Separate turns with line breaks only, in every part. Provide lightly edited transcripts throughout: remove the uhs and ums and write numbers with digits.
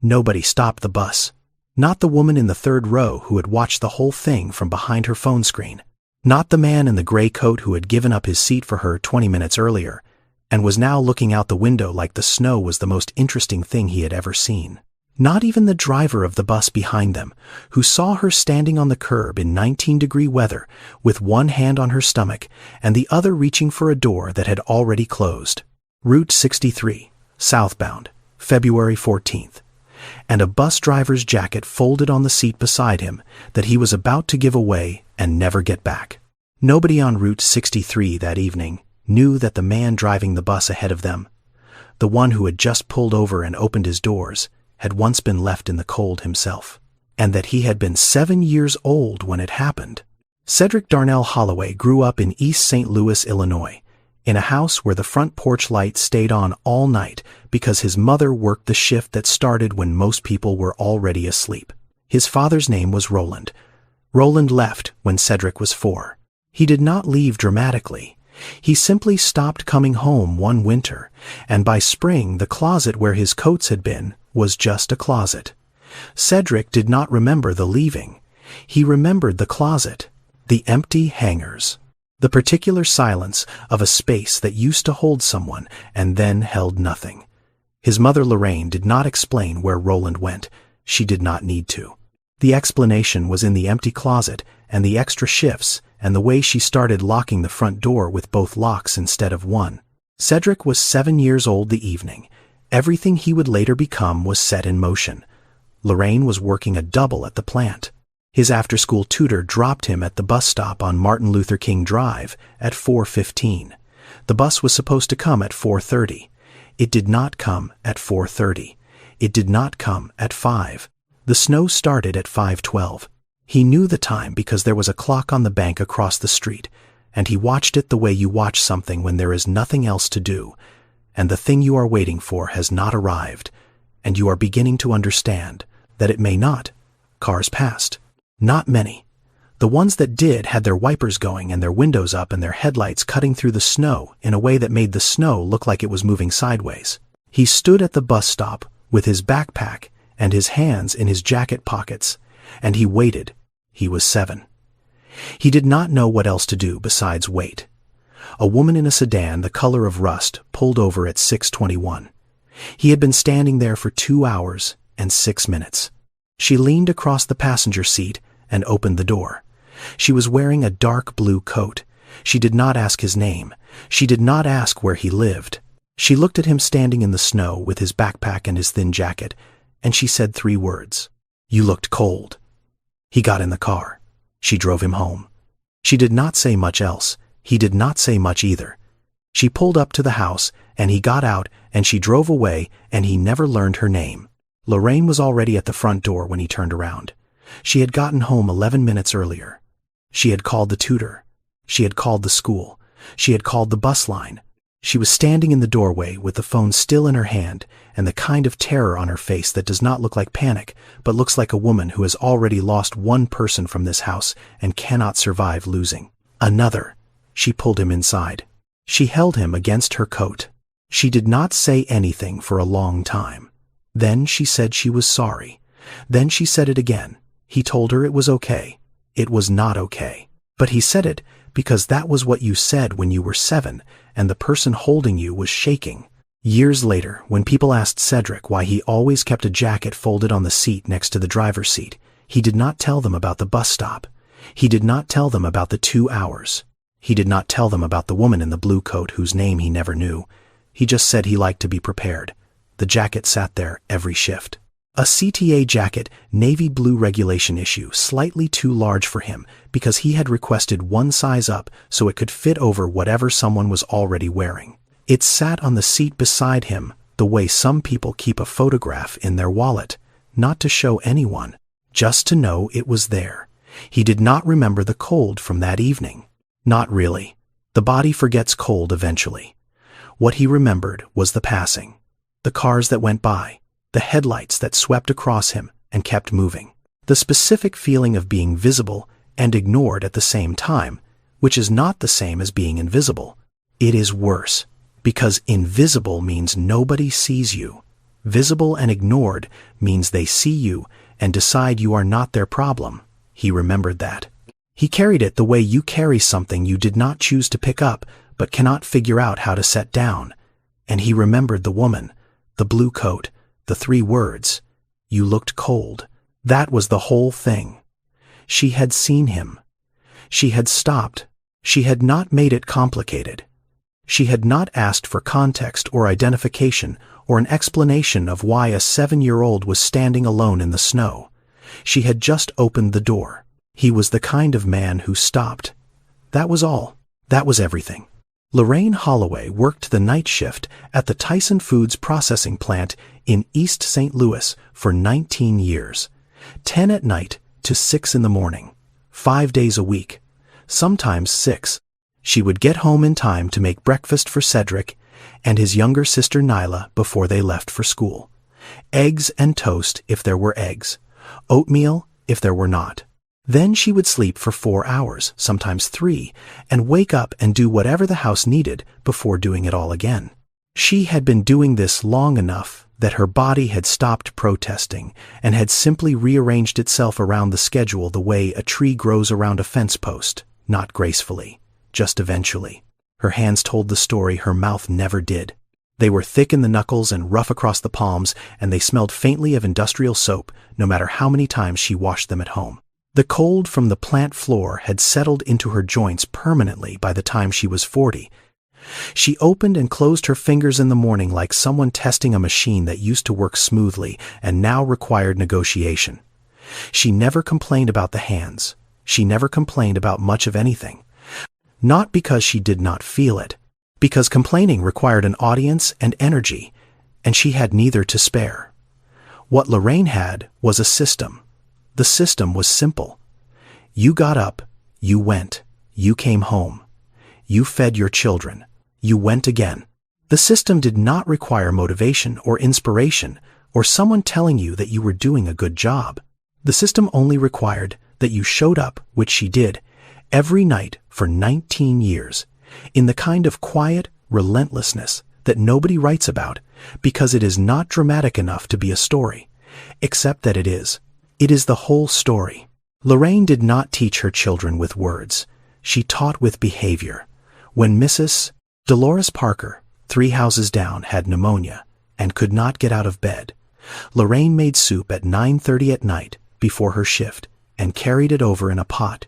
Nobody stopped the bus. Not the woman in the third row who had watched the whole thing from behind her phone screen. Not the man in the gray coat who had given up his seat for her 20 minutes earlier, and was now looking out the window like the snow was the most interesting thing he had ever seen. Not even the driver of the bus behind them, who saw her standing on the curb in 19-degree weather with one hand on her stomach and the other reaching for a door that had already closed. Route 63, southbound, February 14th. And a bus driver's jacket folded on the seat beside him that he was about to give away and never get back. Nobody on Route 63 that evening knew that the man driving the bus ahead of them, the one who had just pulled over and opened his doors, had once been left in the cold himself, and that he had been 7 years old when it happened. Cedric Darnell Holloway grew up in East St. Louis, Illinois, in a house where the front porch light stayed on all night because his mother worked the shift that started when most people were already asleep. His father's name was Roland. Roland left when Cedric was 4. He did not leave dramatically. He simply stopped coming home one winter, and by spring the closet where his coats had been was just a closet. Cedric did not remember the leaving. He remembered the closet, the empty hangers, the particular silence of a space that used to hold someone and then held nothing. His mother Lorraine did not explain where Roland went. She did not need to. The explanation was in the empty closet and the extra shifts and the way she started locking the front door with both locks instead of one. Cedric was 7 years old the evening. Everything he would later become was set in motion. Lorraine was working a double at the plant. His after-school tutor dropped him at the bus stop on Martin Luther King Drive at 4:15. The bus was supposed to come at 4:30. It did not come at 4:30. It did not come at 5. The snow started at 5:12. He knew the time because there was a clock on the bank across the street, and he watched it the way you watch something when there is nothing else to do, and the thing you are waiting for has not arrived, and you are beginning to understand that it may not. Cars passed. Not many. The ones that did had their wipers going and their windows up and their headlights cutting through the snow in a way that made the snow look like it was moving sideways. He stood at the bus stop with his backpack and his hands in his jacket pockets, and he waited. He was 7. He did not know what else to do besides wait. A woman in a sedan the color of rust pulled over at 6:21. He had been standing there for 2 hours and 6 minutes. She leaned across the passenger seat and opened the door. She was wearing a dark blue coat. She did not ask his name. She did not ask where he lived. She looked at him standing in the snow with his backpack and his thin jacket, and she said 3 words. "You looked cold." He got in the car. She drove him home. She did not say much else. He did not say much either. She pulled up to the house, and he got out, and she drove away, and he never learned her name. Lorraine was already at the front door when he turned around. She had gotten home 11 minutes earlier. She had called the tutor. She had called the school. She had called the bus line. She was standing in the doorway with the phone still in her hand and the kind of terror on her face that does not look like panic, but looks like a woman who has already lost one person from this house and cannot survive losing another. She pulled him inside. She held him against her coat. She did not say anything for a long time. Then she said she was sorry. Then she said it again. He told her it was okay. It was not okay. But he said it because that was what you said when you were 7, and the person holding you was shaking. Years later, when people asked Cedric why he always kept a jacket folded on the seat next to the driver's seat, he did not tell them about the bus stop. He did not tell them about the 2 hours. He did not tell them about the woman in the blue coat whose name he never knew. He just said he liked to be prepared. The jacket sat there every shift. A CTA jacket, navy blue regulation issue, slightly too large for him because he had requested one size up so it could fit over whatever someone was already wearing. It sat on the seat beside him the way some people keep a photograph in their wallet, not to show anyone, just to know it was there. He did not remember the cold from that evening. Not really. The body forgets cold eventually. What he remembered was the passing. The cars that went by, the headlights that swept across him and kept moving. The specific feeling of being visible and ignored at the same time, which is not the same as being invisible. It is worse, because invisible means nobody sees you. Visible and ignored means they see you and decide you are not their problem. He remembered that. He carried it the way you carry something you did not choose to pick up but cannot figure out how to set down. And he remembered the woman, the blue coat, the 3 words. You looked cold. That was the whole thing. She had seen him. She had stopped. She had not made it complicated. She had not asked for context or identification or an explanation of why a 7-year-old was standing alone in the snow. She had just opened the door. He was the kind of man who stopped. That was all. That was everything. Lorraine Holloway worked the night shift at the Tyson Foods processing plant in East St. Louis for 19 years. 10 at night to 6 in the morning. 5 days a week. Sometimes 6. She would get home in time to make breakfast for Cedric and his younger sister Nyla before they left for school. Eggs and toast if there were eggs. Oatmeal if there were not. Then she would sleep for 4 hours, sometimes 3, and wake up and do whatever the house needed before doing it all again. She had been doing this long enough that her body had stopped protesting and had simply rearranged itself around the schedule the way a tree grows around a fence post, not gracefully, just eventually. Her hands told the story her mouth never did. They were thick in the knuckles and rough across the palms, and they smelled faintly of industrial soap, no matter how many times she washed them at home. The cold from the plant floor had settled into her joints permanently by the time she was 40. She opened and closed her fingers in the morning like someone testing a machine that used to work smoothly and now required negotiation. She never complained about the hands. She never complained about much of anything. Not because she did not feel it, because complaining required an audience and energy, and she had neither to spare. What Lorraine had was a system. The system was simple. You got up, you went, you came home. You fed your children. You went again. The system did not require motivation or inspiration or someone telling you that you were doing a good job. The system only required that you showed up, which she did, every night for 19 years, in the kind of quiet relentlessness that nobody writes about because it is not dramatic enough to be a story, except that it is. It is the whole story. Lorraine did not teach her children with words. She taught with behavior. When Mrs. Dolores Parker, 3 houses down, had pneumonia and could not get out of bed, Lorraine made soup at 9:30 at night before her shift and carried it over in a pot.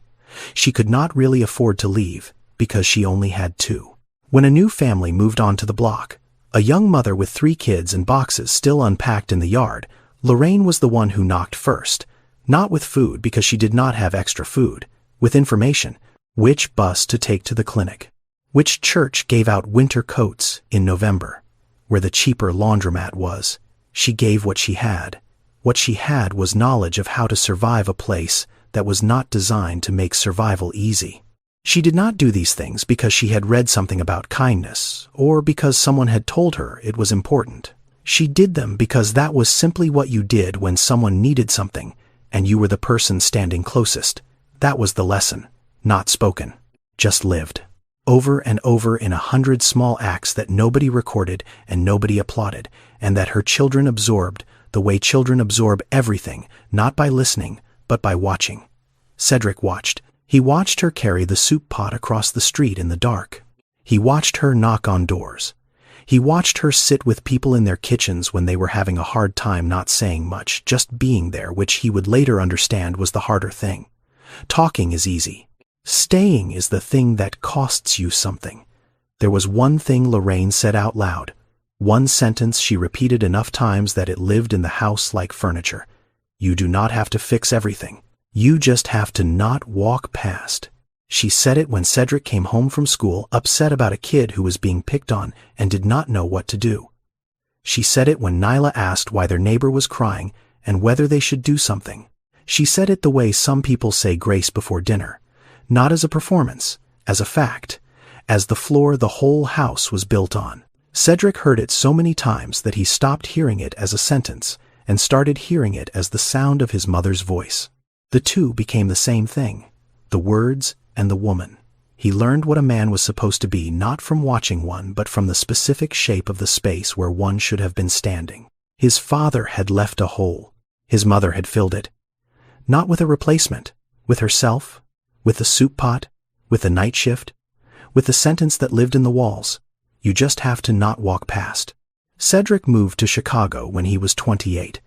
She could not really afford to leave because she only had 2. When a new family moved onto the block, a young mother with 3 kids and boxes still unpacked in the yard, Lorraine was the one who knocked first, not with food because she did not have extra food, with information, which bus to take to the clinic, which church gave out winter coats in November, where the cheaper laundromat was. She gave what she had. What she had was knowledge of how to survive a place that was not designed to make survival easy. She did not do these things because she had read something about kindness or because someone had told her it was important. She did them because that was simply what you did when someone needed something and you were the person standing closest. That was the lesson, not spoken, just lived. Over and over in 100 small acts that nobody recorded and nobody applauded, and that her children absorbed the way children absorb everything, not by listening, but by watching. Cedric watched. He watched her carry the soup pot across the street in the dark. He watched her knock on doors. He watched her sit with people in their kitchens when they were having a hard time not saying much, just being there, which he would later understand was the harder thing. Talking is easy. Staying is the thing that costs you something. There was one thing Lorraine said out loud, one sentence she repeated enough times that it lived in the house like furniture. You do not have to fix everything. You just have to not walk past. She said it when Cedric came home from school upset about a kid who was being picked on and did not know what to do. She said it when Nyla asked why their neighbor was crying and whether they should do something. She said it the way some people say grace before dinner, not as a performance, as a fact, as the floor the whole house was built on. Cedric heard it so many times that he stopped hearing it as a sentence and started hearing it as the sound of his mother's voice. The two became the same thing, the words and the woman. He learned what a man was supposed to be not from watching one but from the specific shape of the space where one should have been standing. His father had left a hole. His mother had filled it. Not with a replacement, with herself, with the soup pot, with the night shift, with the sentence that lived in the walls. You just have to not walk past. Cedric moved to Chicago when he was 28.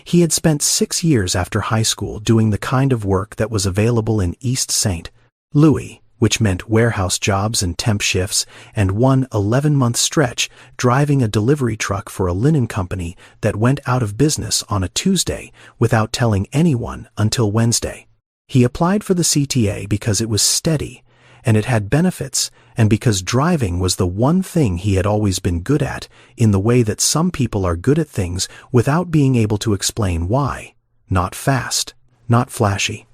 He had spent 6 years after high school doing the kind of work that was available in East St. Louis, which meant warehouse jobs and temp shifts, and one 11-month stretch driving a delivery truck for a linen company that went out of business on a Tuesday without telling anyone until Wednesday. He applied for the CTA because it was steady, and it had benefits, and because driving was the one thing he had always been good at, in the way that some people are good at things without being able to explain why. Not fast, not flashy,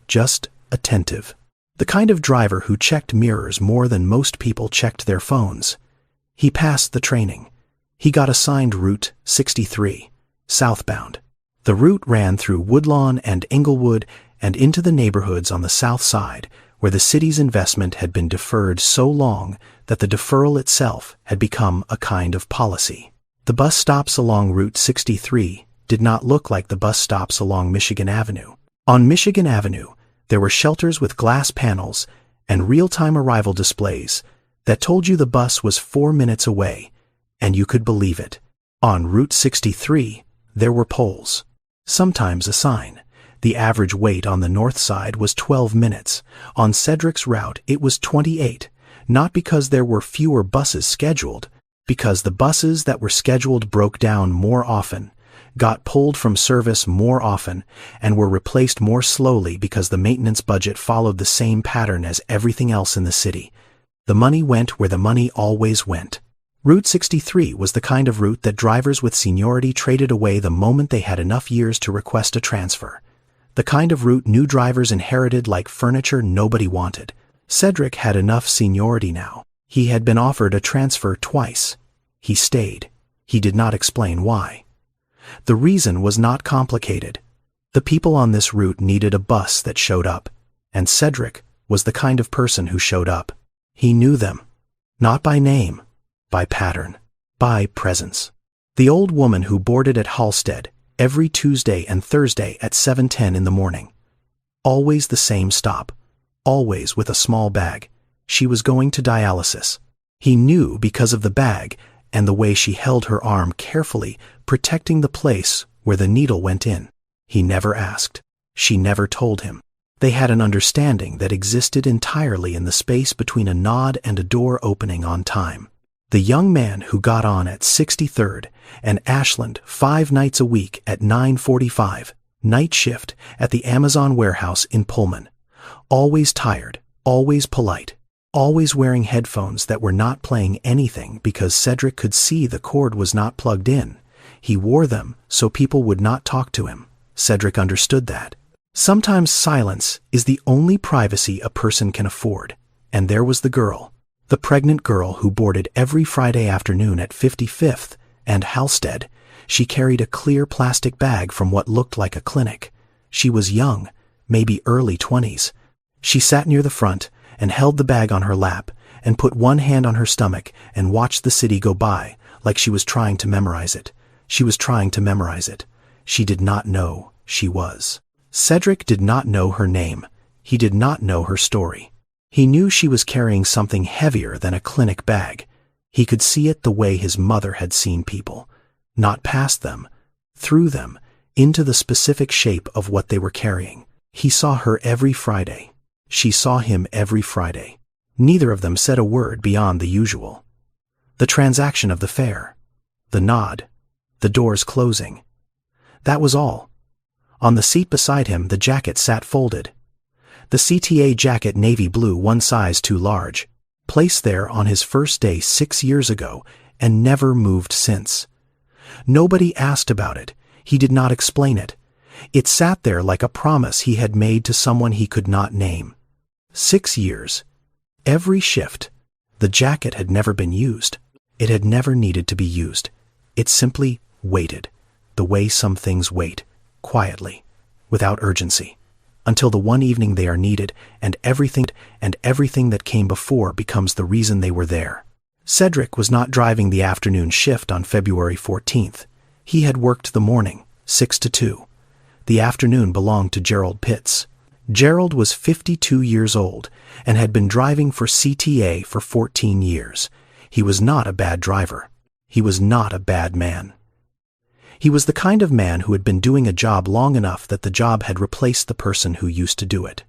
just attentive. The kind of driver who checked mirrors more than most people checked their phones. He passed the training. He got assigned Route 63, southbound. The route ran through Woodlawn and Englewood and into the neighborhoods on the south side, where the city's investment had been deferred so long that the deferral itself had become a kind of policy. The bus stops along Route 63 did not look like the bus stops along Michigan Avenue. On Michigan Avenue, there were shelters with glass panels and real-time arrival displays that told you the bus was 4 minutes away, and you could believe it. On Route 63, there were poles. Sometimes a sign. The average wait on the north side was 12 minutes. On Cedric's route, it was 28, not because there were fewer buses scheduled, because the buses that were scheduled broke down more often, got pulled from service more often, and were replaced more slowly because the maintenance budget followed the same pattern as everything else in the city. The money went where the money always went. Route 63 was the kind of route that drivers with seniority traded away the moment they had enough years to request a transfer. The kind of route new drivers inherited like furniture nobody wanted. Cedric had enough seniority now. He had been offered a transfer twice. He stayed. He did not explain why. The reason was not complicated. The people on this route needed a bus that showed up, and Cedric was the kind of person who showed up. He knew them, not by name, by pattern, by presence. The old woman who boarded at Halstead every Tuesday and Thursday at 7:10 in the morning. Always the same stop, always with a small bag. She was going to dialysis. He knew because of the bag and the way she held her arm carefully, protecting the place where the needle went in. He never asked. She never told him. They had an understanding that existed entirely in the space between a nod and a door opening on time. The young man who got on at 63rd and Ashland 5 nights a week at 9:45, night shift at the Amazon warehouse in Pullman. Always tired, always polite, always wearing headphones that were not playing anything because Cedric could see the cord was not plugged in. He wore them so people would not talk to him. Cedric understood that. Sometimes silence is the only privacy a person can afford, and there was the girl, the pregnant girl who boarded every Friday afternoon at 55th and Halstead. She carried a clear plastic bag from what looked like a clinic. She was young, maybe early 20s. She sat near the front and held the bag on her lap and put one hand on her stomach and watched the city go by like she was trying to memorize it. She was trying to memorize it. She did not know she was. Cedric did not know her name. He did not know her story. He knew she was carrying something heavier than a clinic bag. He could see it the way his mother had seen people. Not past them, through them, into the specific shape of what they were carrying. He saw her every Friday. She saw him every Friday. Neither of them said a word beyond the usual. The transaction of the fare. The nod. The doors closing. That was all. On the seat beside him, the jacket sat folded. The CTA jacket, navy blue, 1 size too large. Placed there on his first day 6 years ago and never moved since. Nobody asked about it. He did not explain it. It sat there like a promise he had made to someone he could not name. 6 years. Every shift. The jacket had never been used. It had never needed to be used. It simply waited, the way some things wait, quietly, without urgency, until the one evening they are needed, and everything that came before becomes the reason they were there. Cedric was not driving the afternoon shift on February 14th. He had worked the morning, 6 to 2. The afternoon belonged to Gerald Pitts. Gerald was 52 years old and had been driving for CTA for 14 years. He was not a bad driver. He was not a bad man. He was the kind of man who had been doing a job long enough that the job had replaced the person who used to do it.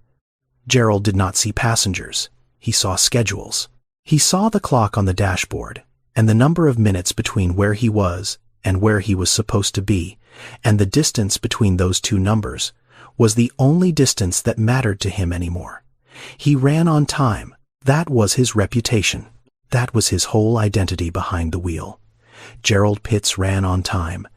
Gerald did not see passengers. He saw schedules. He saw the clock on the dashboard and the number of minutes between where he was and where he was supposed to be, and the distance between those two numbers was the only distance that mattered to him anymore. He ran on time. That was his reputation. That was his whole identity behind the wheel. Gerald Pitts ran on time.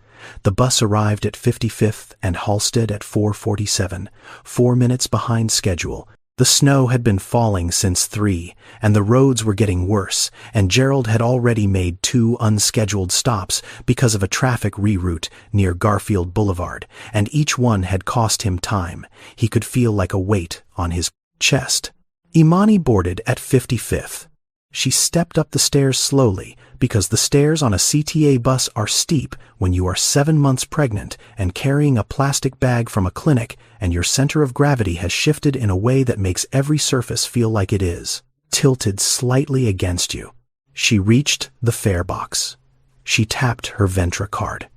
The bus arrived at 55th and Halstead at 4:47, 4 minutes behind schedule. The snow had been falling since 3, and the roads were getting worse, and Gerald had already made 2 unscheduled stops because of a traffic reroute near Garfield Boulevard, and each one had cost him time. He could feel like a weight on his chest. Imani boarded at 55th. She stepped up the stairs slowly, because the stairs on a CTA bus are steep when you are 7 months pregnant and carrying a plastic bag from a clinic, and your center of gravity has shifted in a way that makes every surface feel like it is tilted slightly against you. She reached the fare box. She tapped her Ventra card.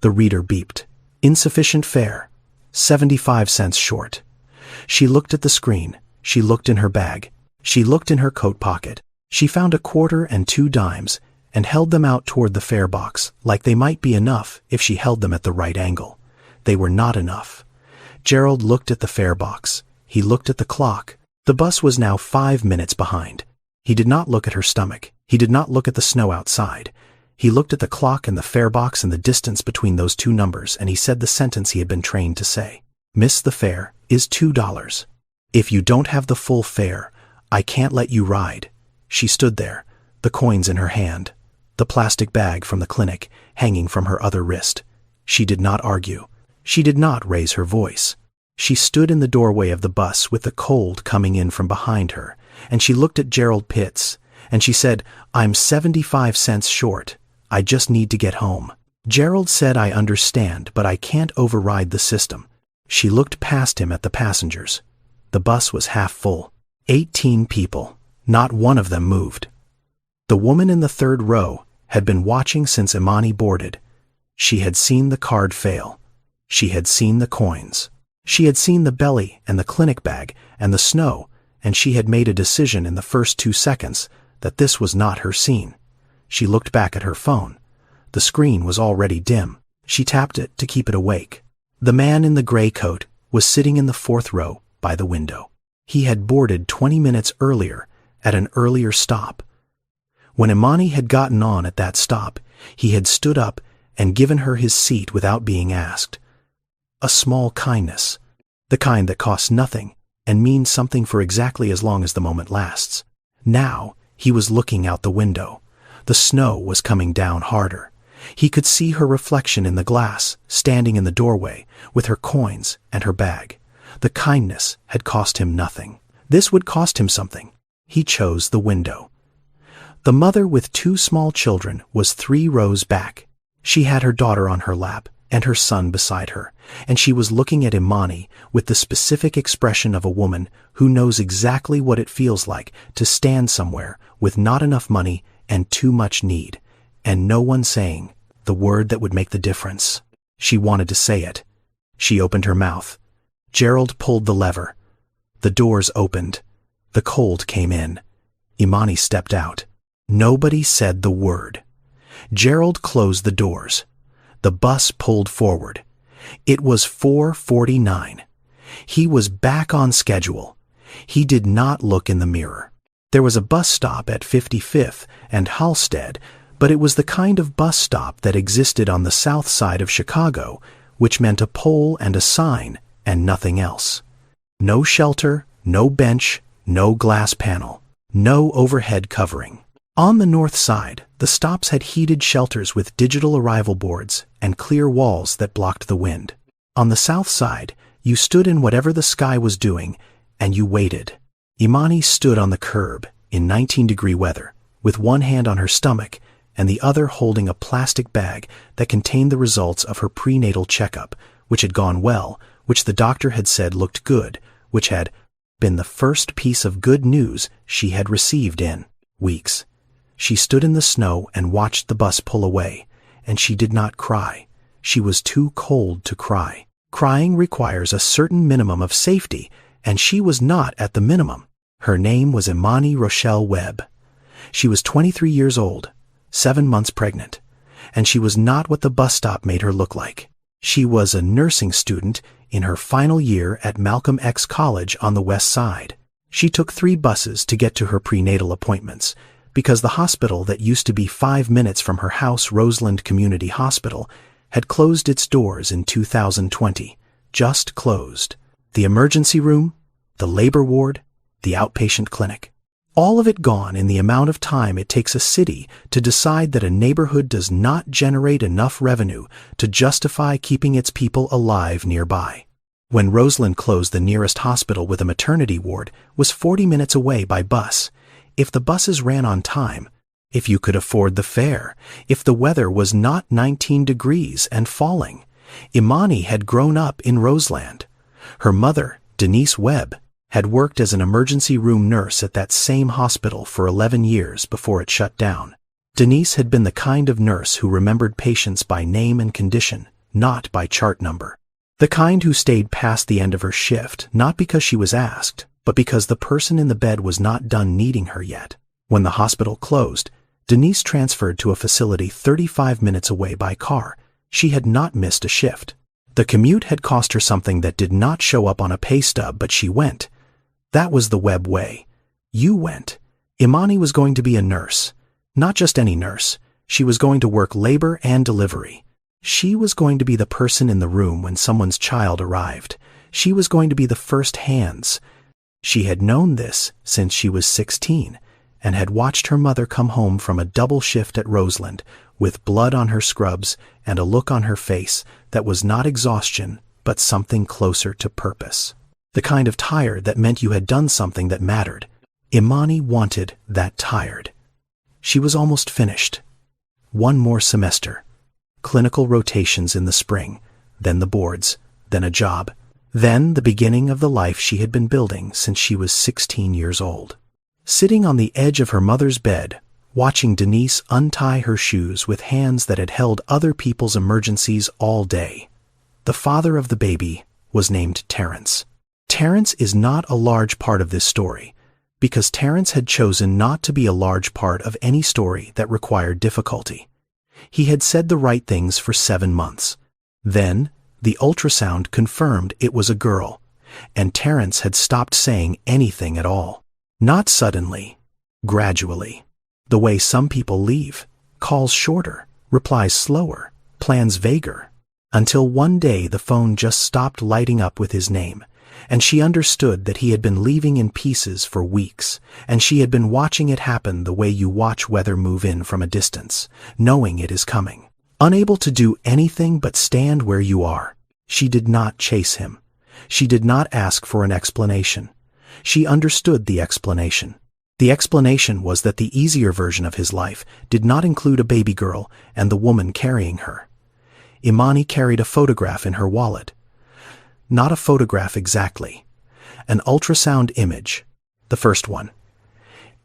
The reader beeped. Insufficient fare. 75 cents short. She looked at the screen. She looked in her bag. She looked in her coat pocket. She found a quarter and 2 dimes and held them out toward the fare box, like they might be enough if she held them at the right angle. They were not enough. Gerald looked at the fare box. He looked at the clock. The bus was now 5 minutes behind. He did not look at her stomach. He did not look at the snow outside. He looked at the clock and the fare box and the distance between those 2 numbers, and he said the sentence he had been trained to say. Miss, the fare is $2. If you don't have the full fare, I can't let you ride. She stood there, the coins in her hand, the plastic bag from the clinic hanging from her other wrist. She did not argue. She did not raise her voice. She stood in the doorway of the bus with the cold coming in from behind her, and she looked at Gerald Pitts, and she said, I'm 75 cents short. I just need to get home. Gerald said, I understand, but I can't override the system. She looked past him at the passengers. The bus was half full. 18 people. Not one of them moved. The woman in the 3rd row had been watching since Imani boarded. She had seen the card fail. She had seen the coins. She had seen the belly and the clinic bag and the snow, and she had made a decision in the first 2 seconds that this was not her scene. She looked back at her phone. The screen was already dim. She tapped it to keep it awake. The man in the gray coat was sitting in the 4th row by the window. He had boarded 20 minutes earlier at an earlier stop. When Imani had gotten on at that stop, he had stood up and given her his seat without being asked. A small kindness, the kind that costs nothing and means something for exactly as long as the moment lasts. Now he was looking out the window. The snow was coming down harder. He could see her reflection in the glass, standing in the doorway, with her coins and her bag. The kindness had cost him nothing. This would cost him something. He chose the window. The mother with 2 small children was 3 rows back. She had her daughter on her lap and her son beside her, and she was looking at Imani with the specific expression of a woman who knows exactly what it feels like to stand somewhere with not enough money and too much need, and no one saying the word that would make the difference. She wanted to say it. She opened her mouth. Gerald pulled the lever. The doors opened. The cold came in. Imani stepped out. Nobody said the word. Gerald closed the doors. The bus pulled forward. It was 4:49. He was back on schedule. He did not look in the mirror. There was a bus stop at 55th and Halstead, but it was the kind of bus stop that existed on the south side of Chicago, which meant a pole and a sign and nothing else. No shelter, no bench, no glass panel, no overhead covering. On the north side, the stops had heated shelters with digital arrival boards and clear walls that blocked the wind. On the south side, you stood in whatever the sky was doing, and you waited. Imani stood on the curb in 19-degree weather, with one hand on her stomach and the other holding a plastic bag that contained the results of her prenatal checkup, which had gone well, which the doctor had said looked good, which had been the first piece of good news she had received in weeks. She stood in the snow and watched the bus pull away, and she did not cry. She was too cold to cry. Crying requires a certain minimum of safety, and she was not at the minimum. Her name was Imani Rochelle Webb. She was 23 years old, 7 months pregnant, and she was not what the bus stop made her look like. She was a nursing student in her final year at Malcolm X College on the West Side. She took 3 buses to get to her prenatal appointments, because the hospital that used to be 5 minutes from her house, Roseland Community Hospital, had closed its doors in 2020, just closed. The emergency room, the labor ward, the outpatient clinic. All of it gone in the amount of time it takes a city to decide that a neighborhood does not generate enough revenue to justify keeping its people alive nearby. When Roseland closed, the nearest hospital with a maternity ward was 40 minutes away by bus. If the buses ran on time, if you could afford the fare, if the weather was not 19 degrees and falling. Imani had grown up in Roseland. Her mother, Denise Webb, had worked as an emergency room nurse at that same hospital for 11 years before it shut down. Denise had been the kind of nurse who remembered patients by name and condition, not by chart number. The kind who stayed past the end of her shift, not because she was asked, but because the person in the bed was not done needing her yet. When the hospital closed, Denise transferred to a facility 35 minutes away by car. She had not missed a shift. The commute had cost her something that did not show up on a pay stub, but she went. That was the Webb way. You went. Imani was going to be a nurse. Not just any nurse. She was going to work labor and delivery. She was going to be the person in the room when someone's child arrived. She was going to be the first hands. She had known this since she was 16 and had watched her mother come home from a double shift at Roseland with blood on her scrubs and a look on her face that was not exhaustion but something closer to purpose. The kind of tired that meant you had done something that mattered. Imani wanted that tired. She was almost finished. 1 more semester. Clinical rotations in the spring, then the boards, then a job, then the beginning of the life she had been building since she was 16 years old. Sitting on the edge of her mother's bed, watching Denise untie her shoes with hands that had held other people's emergencies all day. The father of the baby was named Terrence. Terrence is not a large part of this story, because Terrence had chosen not to be a large part of any story that required difficulty. He had said the right things for 7 months. Then, the ultrasound confirmed it was a girl, and Terrence had stopped saying anything at all. Not suddenly, gradually. The way some people leave, calls shorter, replies slower, plans vaguer, until one day the phone just stopped lighting up with his name, and she understood that he had been leaving in pieces for weeks, and she had been watching it happen the way you watch weather move in from a distance, knowing it is coming. Unable to do anything but stand where you are. She did not chase him. She did not ask for an explanation. She understood the explanation. The explanation was that the easier version of his life did not include a baby girl and the woman carrying her. Imani carried a photograph in her wallet. Not a photograph exactly. An ultrasound image. The first one.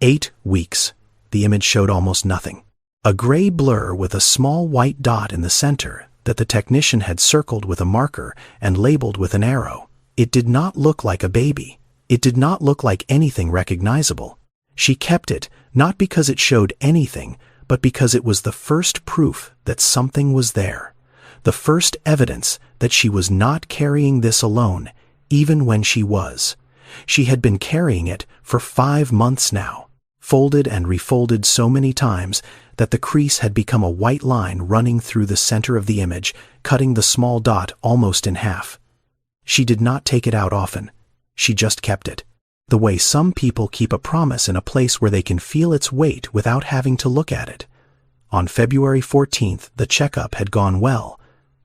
8 weeks. The image showed almost nothing. A gray blur with a small white dot in the center that the technician had circled with a marker and labeled with an arrow. It did not look like a baby. It did not look like anything recognizable. She kept it, not because it showed anything, but because it was the first proof that something was there. The first evidence that she was not carrying this alone, even when she was. She had been carrying it for 5 months now, folded and refolded so many times that the crease had become a white line running through the center of the image, cutting the small dot almost in half. She did not take it out often. She just kept it. The way some people keep a promise in a place where they can feel its weight without having to look at it. On February 14th, the checkup had gone well.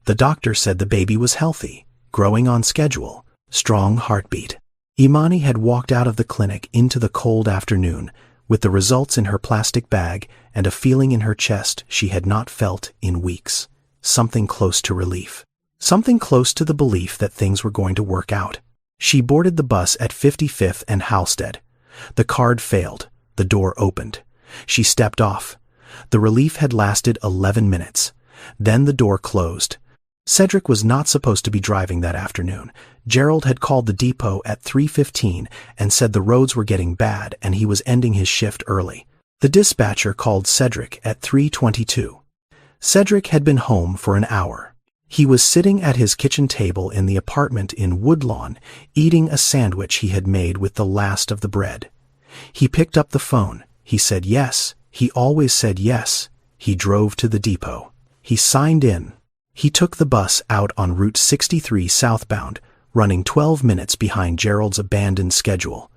The doctor said the baby was healthy, growing on schedule, strong heartbeat. Imani had walked out of the clinic into the cold afternoon with the results in her plastic bag and a feeling in her chest she had not felt in weeks. Something close to relief. Something close to the belief that things were going to work out. She boarded the bus at 55th and Halstead. The card failed. The door opened. She stepped off. The relief had lasted 11 minutes. Then the door closed. Cedric was not supposed to be driving that afternoon. Gerald had called the depot at 3:15 and said the roads were getting bad and he was ending his shift early. The dispatcher called Cedric at 3:22. Cedric had been home for an hour. He was sitting at his kitchen table in the apartment in Woodlawn, eating a sandwich he had made with the last of the bread. He picked up the phone. He said yes. He always said yes. He drove to the depot. He signed in. He took the bus out on Route 63 southbound, running 12 minutes behind Gerald's abandoned schedule.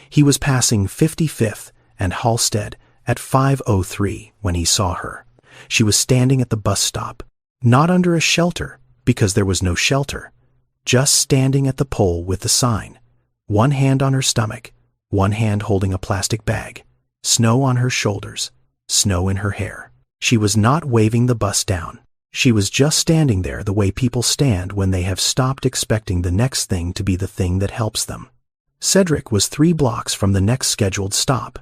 He was passing 55th and Halstead at 5:03 when he saw her. She was standing at the bus stop, not under a shelter, because there was no shelter, just standing at the pole with the sign, one hand on her stomach, one hand holding a plastic bag, snow on her shoulders, snow in her hair. She was not waving the bus down. She was just standing there the way people stand when they have stopped expecting the next thing to be the thing that helps them. Cedric was 3 blocks from the next scheduled stop.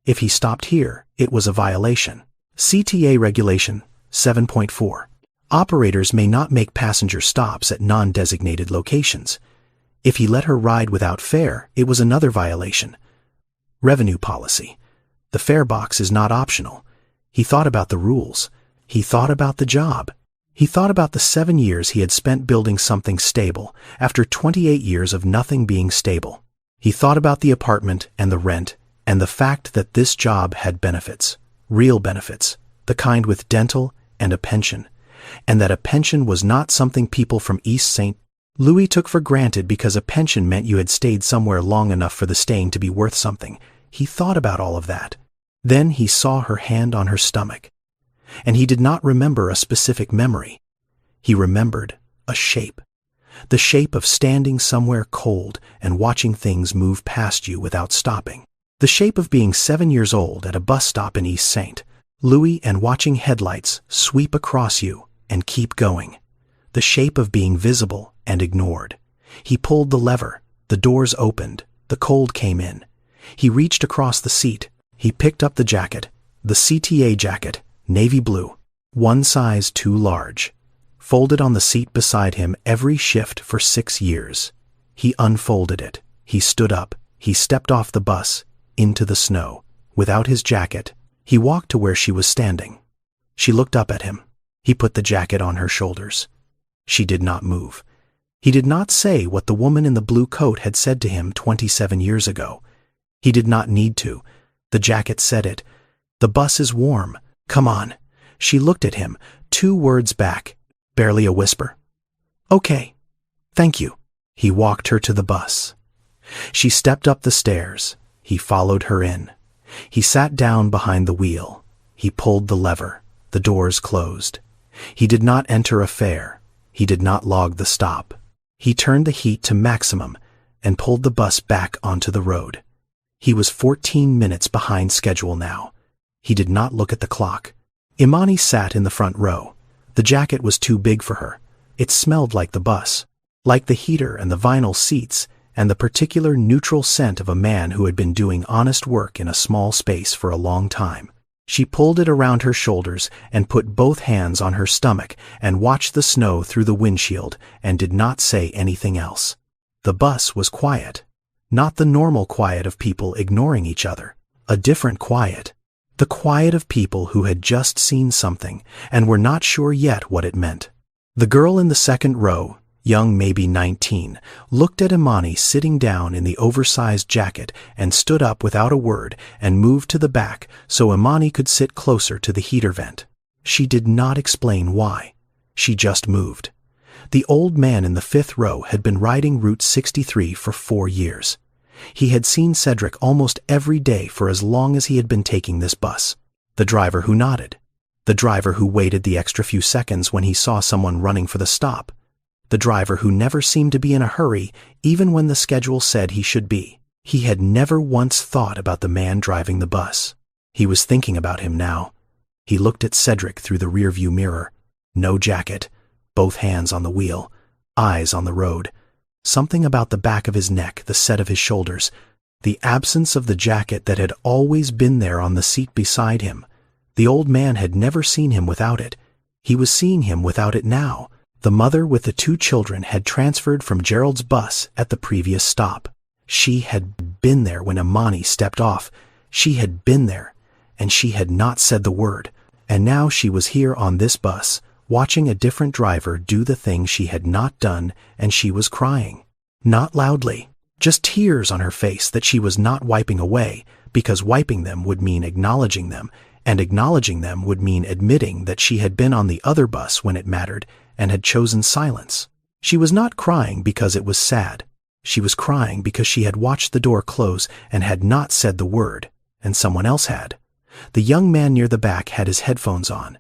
If he stopped here, it was a violation. CTA Regulation 7.4. Operators may not make passenger stops at non-designated locations. If he let her ride without fare, it was another violation. Revenue policy. The fare box is not optional. He thought about the rules. He thought about the job. He thought about the 7 years he had spent building something stable, after 28 years of nothing being stable. He thought about the apartment and the rent, and the fact that this job had benefits, real benefits, the kind with dental and a pension, and that a pension was not something people from East St. Louis took for granted because a pension meant you had stayed somewhere long enough for the staying to be worth something. He thought about all of that. Then he saw her hand on her stomach. And he did not remember a specific memory. He remembered a shape. The shape of standing somewhere cold and watching things move past you without stopping. The shape of being 7 years old at a bus stop in East St. Louis and watching headlights sweep across you and keep going. The shape of being visible and ignored. He pulled the lever. The doors opened. The cold came in. He reached across the seat. He picked up the jacket. The CTA jacket. Navy blue, one size too large, folded on the seat beside him every shift for 6 years. He unfolded it. He stood up. He stepped off the bus, into the snow. Without his jacket, he walked to where she was standing. She looked up at him. He put the jacket on her shoulders. She did not move. He did not say what the woman in the blue coat had said to him 27 years ago. He did not need to. The jacket said it. The bus is warm. Come on. She looked at him, 2 words back, barely a whisper. Okay. Thank you. He walked her to the bus. She stepped up the stairs. He followed her in. He sat down behind the wheel. He pulled the lever. The doors closed. He did not enter a fare. He did not log the stop. He turned the heat to maximum and pulled the bus back onto the road. He was 14 minutes behind schedule now. He did not look at the clock. Imani sat in the front row. The jacket was too big for her. It smelled like the bus, like the heater and the vinyl seats, and the particular neutral scent of a man who had been doing honest work in a small space for a long time. She pulled it around her shoulders and put both hands on her stomach and watched the snow through the windshield and did not say anything else. The bus was quiet. Not the normal quiet of people ignoring each other. A different quiet. The quiet of people who had just seen something and were not sure yet what it meant. The girl in the second row, young maybe 19, looked at Imani sitting down in the oversized jacket and stood up without a word and moved to the back so Imani could sit closer to the heater vent. She did not explain why. She just moved. The old man in the 5th row had been riding Route 63 for 4 years. He had seen Cedric almost every day for as long as he had been taking this bus. The driver who nodded. The driver who waited the extra few seconds when he saw someone running for the stop. The driver who never seemed to be in a hurry even when the schedule said he should be. He had never once thought about the man driving the bus. He was thinking about him now. He looked at Cedric through the rearview mirror. No jacket, both hands on the wheel, eyes on the road. Something about the back of his neck, the set of his shoulders, the absence of the jacket that had always been there on the seat beside him. The old man had never seen him without it. He was seeing him without it now. The mother with the 2 children had transferred from Gerald's bus at the previous stop. She had been there when Imani stepped off. She had been there, and she had not said the word. And now she was here on this bus, watching a different driver do the thing she had not done, and she was crying. Not loudly, just tears on her face that she was not wiping away, because wiping them would mean acknowledging them, and acknowledging them would mean admitting that she had been on the other bus when it mattered and had chosen silence. She was not crying because it was sad. She was crying because she had watched the door close and had not said the word, and someone else had. The young man near the back had his headphones on.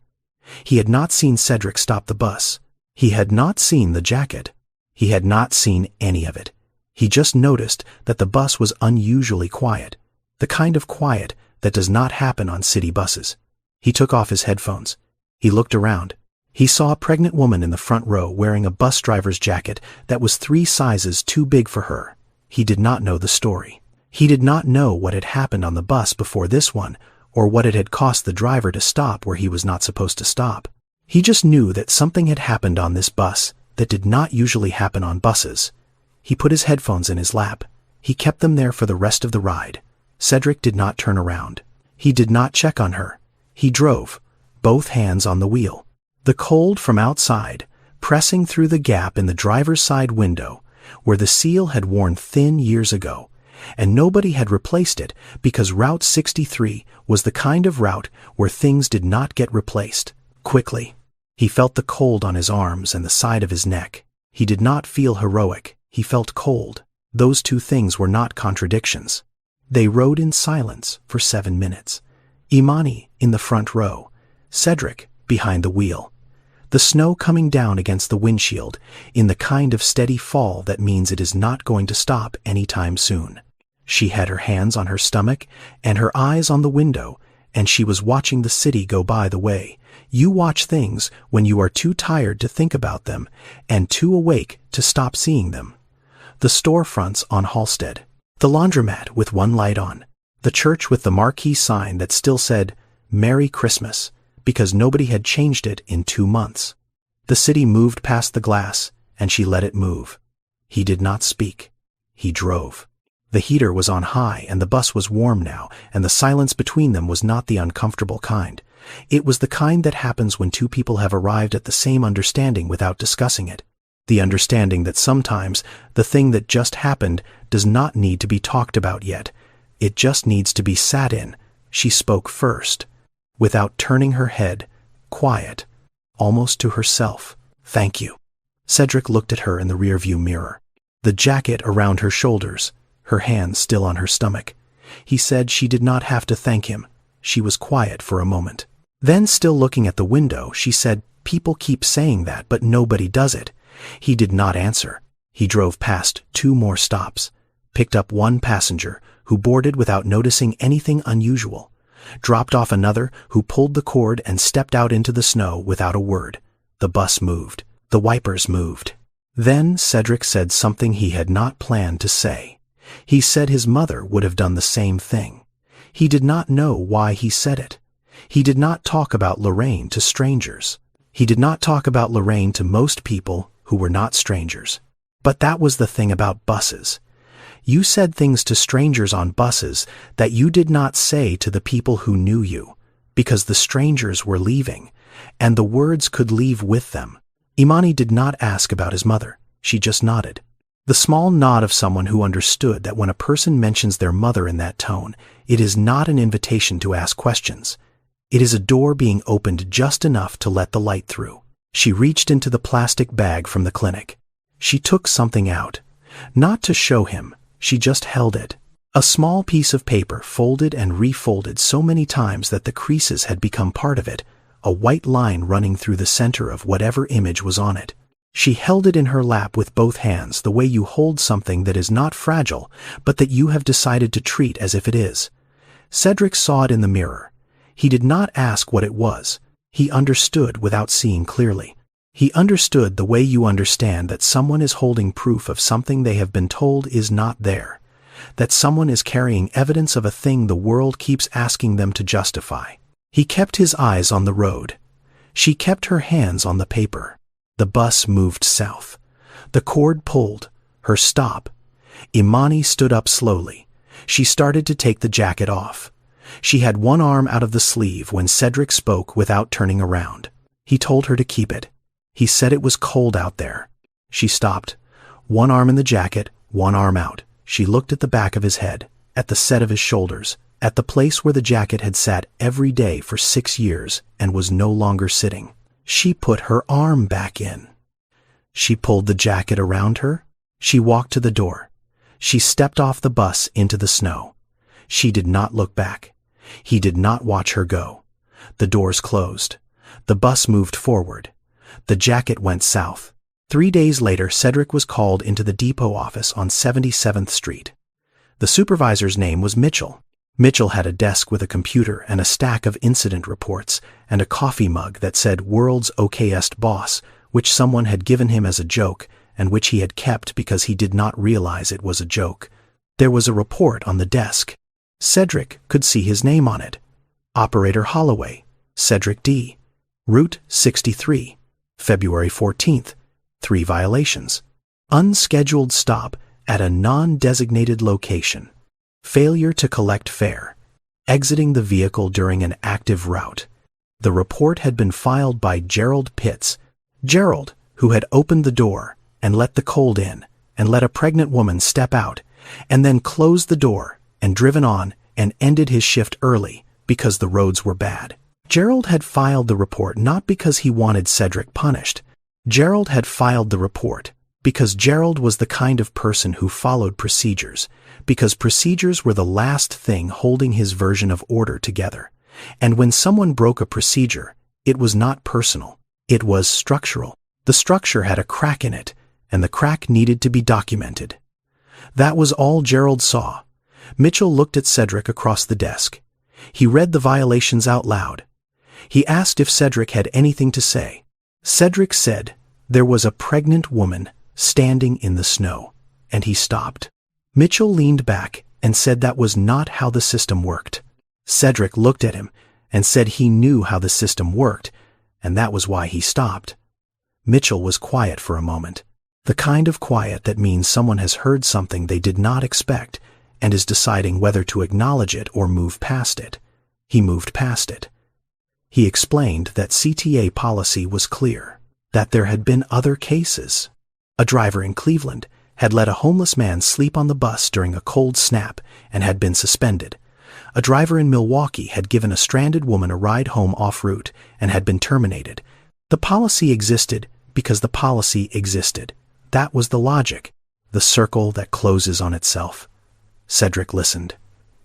He had not seen Cedric stop the bus. He had not seen the jacket. He had not seen any of it. He just noticed that the bus was unusually quiet, the kind of quiet that does not happen on city buses. He took off his headphones. He looked around. He saw a pregnant woman in the front row wearing a bus driver's jacket that was 3 sizes too big for her. He did not know the story. He did not know what had happened on the bus before this one, or what it had cost the driver to stop where he was not supposed to stop. He just knew that something had happened on this bus that did not usually happen on buses. He put his headphones in his lap. He kept them there for the rest of the ride. Cedric did not turn around. He did not check on her. He drove, both hands on the wheel. The cold from outside, pressing through the gap in the driver's side window, where the seal had worn thin years ago, and nobody had replaced it because Route 63 was the kind of route where things did not get replaced quickly. He felt the cold on his arms and the side of his neck. He did not feel heroic. He felt cold. Those 2 things were not contradictions. They rode in silence for 7 minutes. Imani in the front row, Cedric behind the wheel. The snow coming down against the windshield in the kind of steady fall that means it is not going to stop anytime soon. She had her hands on her stomach and her eyes on the window, and she was watching the city go by the way you watch things when you are too tired to think about them and too awake to stop seeing them. The storefronts on Halsted, the laundromat with one light on, the church with the marquee sign that still said, "Merry Christmas," because nobody had changed it in 2 months. The city moved past the glass, and she let it move. He did not speak. He drove. The heater was on high, and the bus was warm now, and the silence between them was not the uncomfortable kind. It was the kind that happens when 2 people have arrived at the same understanding without discussing it. The understanding that sometimes the thing that just happened does not need to be talked about yet. It just needs to be sat in. She spoke first, without turning her head, quiet, almost to herself. "Thank you." Cedric looked at her in the rearview mirror. The jacket around her shoulders, her hands still on her stomach. He said she did not have to thank him. She was quiet for a moment. Then, still looking at the window, she said, "People keep saying that, but nobody does it." He did not answer. He drove past 2 more stops, picked up 1 passenger who boarded without noticing anything unusual, dropped off another who pulled the cord and stepped out into the snow without a word. The bus moved. The wipers moved. Then Cedric said something he had not planned to say. He said his mother would have done the same thing. He did not know why he said it. He did not talk about Lorraine to strangers. He did not talk about Lorraine to most people who were not strangers. But that was the thing about buses. You said things to strangers on buses that you did not say to the people who knew you, because the strangers were leaving, and the words could leave with them. Imani did not ask about his mother. She just nodded. The small nod of someone who understood that when a person mentions their mother in that tone, it is not an invitation to ask questions. It is a door being opened just enough to let the light through. She reached into the plastic bag from the clinic. She took something out. Not to show him, she just held it. A small piece of paper folded and refolded so many times that the creases had become part of it, a white line running through the center of whatever image was on it. She held it in her lap with both hands, the way you hold something that is not fragile, but that you have decided to treat as if it is. Cedric saw it in the mirror. He did not ask what it was. He understood without seeing clearly. He understood the way you understand that someone is holding proof of something they have been told is not there. That someone is carrying evidence of a thing the world keeps asking them to justify. He kept his eyes on the road. She kept her hands on the paper. The bus moved south. The cord pulled. Her stop. Imani stood up slowly. She started to take the jacket off. She had one arm out of the sleeve when Cedric spoke without turning around. He told her to keep it. He said it was cold out there. She stopped. One arm in the jacket, one arm out. She looked at the back of his head, at the set of his shoulders, at the place where the jacket had sat every day for 6 years and was no longer sitting. She put her arm back in. She pulled the jacket around her. She walked to the door. She stepped off the bus into the snow. She did not look back. He did not watch her go. The doors closed. The bus moved forward. The jacket went south. 3 days later, Cedric was called into the depot office on 77th Street. The supervisor's name was Mitchell. Mitchell had a desk with a computer and a stack of incident reports and a coffee mug that said "World's Okayest Boss," which someone had given him as a joke and which he had kept because he did not realize it was a joke. There was a report on the desk. Cedric could see his name on it. Operator Holloway, Cedric D. Route 63, February 14th. 3 violations. Unscheduled stop at a non-designated location. Failure to collect fare. Exiting the vehicle during an active route. The report had been filed by Gerald Pitts. Gerald, who had opened the door and let the cold in and let a pregnant woman step out and then closed the door and driven on and ended his shift early because the roads were bad. Gerald had filed the report not because he wanted Cedric punished. Gerald had filed the report because Gerald was the kind of person who followed procedures, because procedures were the last thing holding his version of order together. And when someone broke a procedure, it was not personal. It was structural. The structure had a crack in it, and the crack needed to be documented. That was all Gerald saw. Mitchell looked at Cedric across the desk. He read the violations out loud. He asked if Cedric had anything to say. Cedric said there was a pregnant woman standing in the snow, and he stopped. Mitchell leaned back and said that was not how the system worked. Cedric looked at him and said he knew how the system worked, and that was why he stopped. Mitchell was quiet for a moment, the kind of quiet that means someone has heard something they did not expect and is deciding whether to acknowledge it or move past it. He moved past it. He explained that CTA policy was clear, that there had been other cases. A driver in Cleveland had let a homeless man sleep on the bus during a cold snap and had been suspended. A driver in Milwaukee had given a stranded woman a ride home off route and had been terminated. The policy existed because the policy existed. That was the logic, the circle that closes on itself. Cedric listened.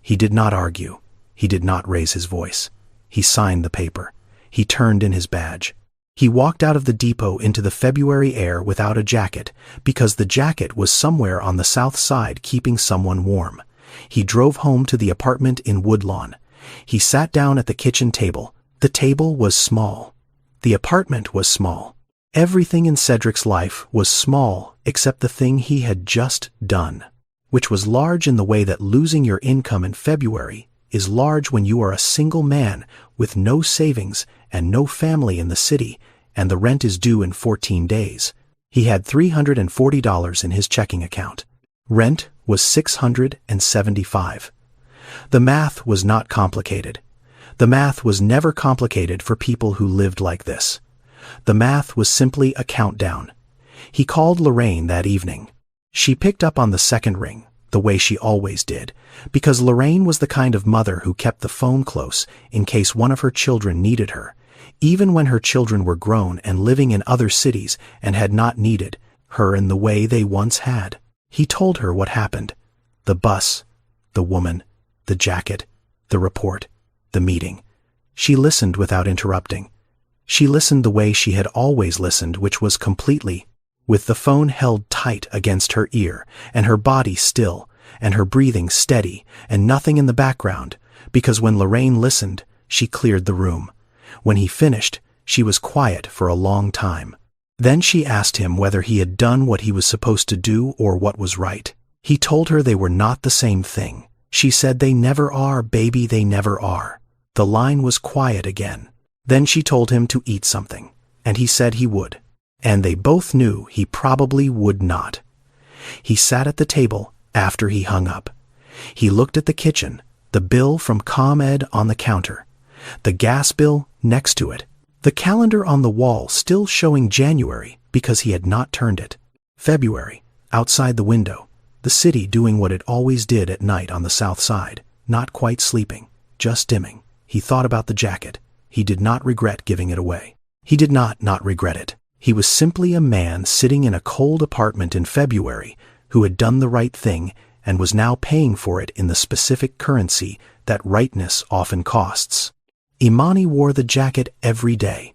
He did not argue. He did not raise his voice. He signed the paper. He turned in his badge. He walked out of the depot into the February air without a jacket, because the jacket was somewhere on the south side keeping someone warm. He drove home to the apartment in Woodlawn. He sat down at the kitchen table. The table was small. The apartment was small. Everything in Cedric's life was small except the thing he had just done, which was large in the way that losing your income in February is large when you are a single man with no savings and no family in the city, and the rent is due in 14 days. He had $340 in his checking account. Rent was $675. The math was not complicated. The math was never complicated for people who lived like this. The math was simply a countdown. He called Lorraine that evening. She picked up on the second ring, the way she always did, because Lorraine was the kind of mother who kept the phone close in case one of her children needed her, even when her children were grown and living in other cities and had not needed her in the way they once had. He told her what happened. The bus, the woman, the jacket, the report, the meeting. She listened without interrupting. She listened the way she had always listened, which was completely, with the phone held tight against her ear, and her body still, and her breathing steady, and nothing in the background, because when Lorraine listened, she cleared the room. When he finished, she was quiet for a long time. Then she asked him whether he had done what he was supposed to do or what was right. He told her they were not the same thing. She said, "They never are, baby, they never are." The line was quiet again. Then she told him to eat something, and he said he would. And they both knew he probably would not. He sat at the table after he hung up. He looked at the kitchen, the bill from ComEd on the counter, the gas bill next to it, the calendar on the wall still showing January because he had not turned it, February, outside the window, the city doing what it always did at night on the south side, not quite sleeping, just dimming. He thought about the jacket. He did not regret giving it away. He did not regret it. He was simply a man sitting in a cold apartment in February who had done the right thing and was now paying for it in the specific currency that rightness often costs. Imani wore the jacket every day.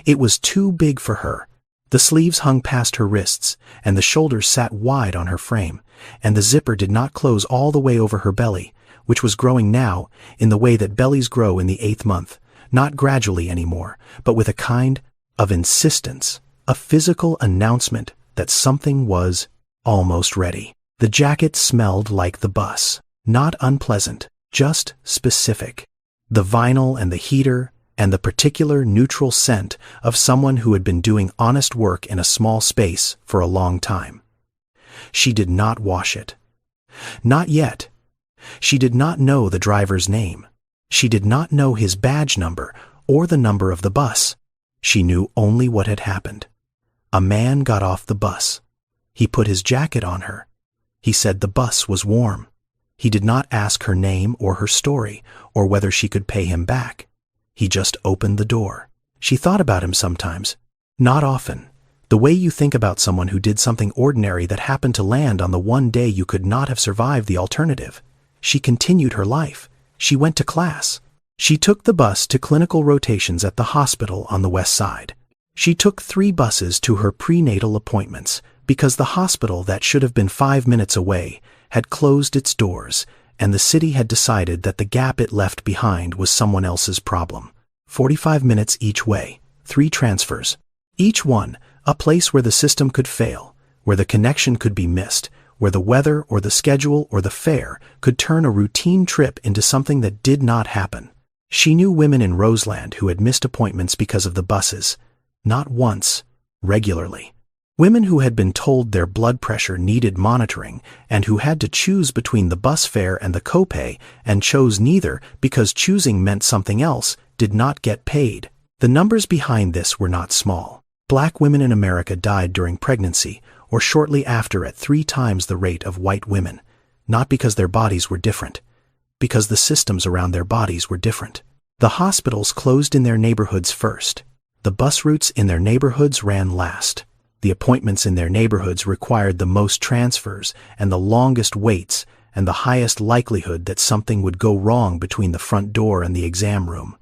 It was too big for her. The sleeves hung past her wrists, and the shoulders sat wide on her frame, and the zipper did not close all the way over her belly, which was growing now in the way that bellies grow in the 8th month, not gradually anymore, but with a kind of insistence, a physical announcement that something was almost ready. The jacket smelled like the bus, not unpleasant, just specific. The vinyl and the heater and the particular neutral scent of someone who had been doing honest work in a small space for a long time. She did not wash it. Not yet. She did not know the driver's name. She did not know his badge number or the number of the bus. She knew only what had happened. A man got off the bus. He put his jacket on her. He said the bus was warm. He did not ask her name or her story or whether she could pay him back. He just opened the door. She thought about him sometimes. Not often. The way you think about someone who did something ordinary that happened to land on the one day you could not have survived the alternative. She continued her life. She went to class. She took the bus to clinical rotations at the hospital on the west side. She took 3 buses to her prenatal appointments because the hospital that should have been 5 minutes away had closed its doors, and the city had decided that the gap it left behind was someone else's problem. 45 minutes each way, 3 transfers. Each one, a place where the system could fail, where the connection could be missed, where the weather or the schedule or the fare could turn a routine trip into something that did not happen. She knew women in Roseland who had missed appointments because of the buses, not once, regularly. Women who had been told their blood pressure needed monitoring and who had to choose between the bus fare and the copay and chose neither because choosing meant something else, did not get paid. The numbers behind this were not small. Black women in America died during pregnancy or shortly after at 3 times the rate of white women, not because their bodies were different, because the systems around their bodies were different. The hospitals closed in their neighborhoods first. The bus routes in their neighborhoods ran last. The appointments in their neighborhoods required the most transfers and the longest waits and the highest likelihood that something would go wrong between the front door and the exam room.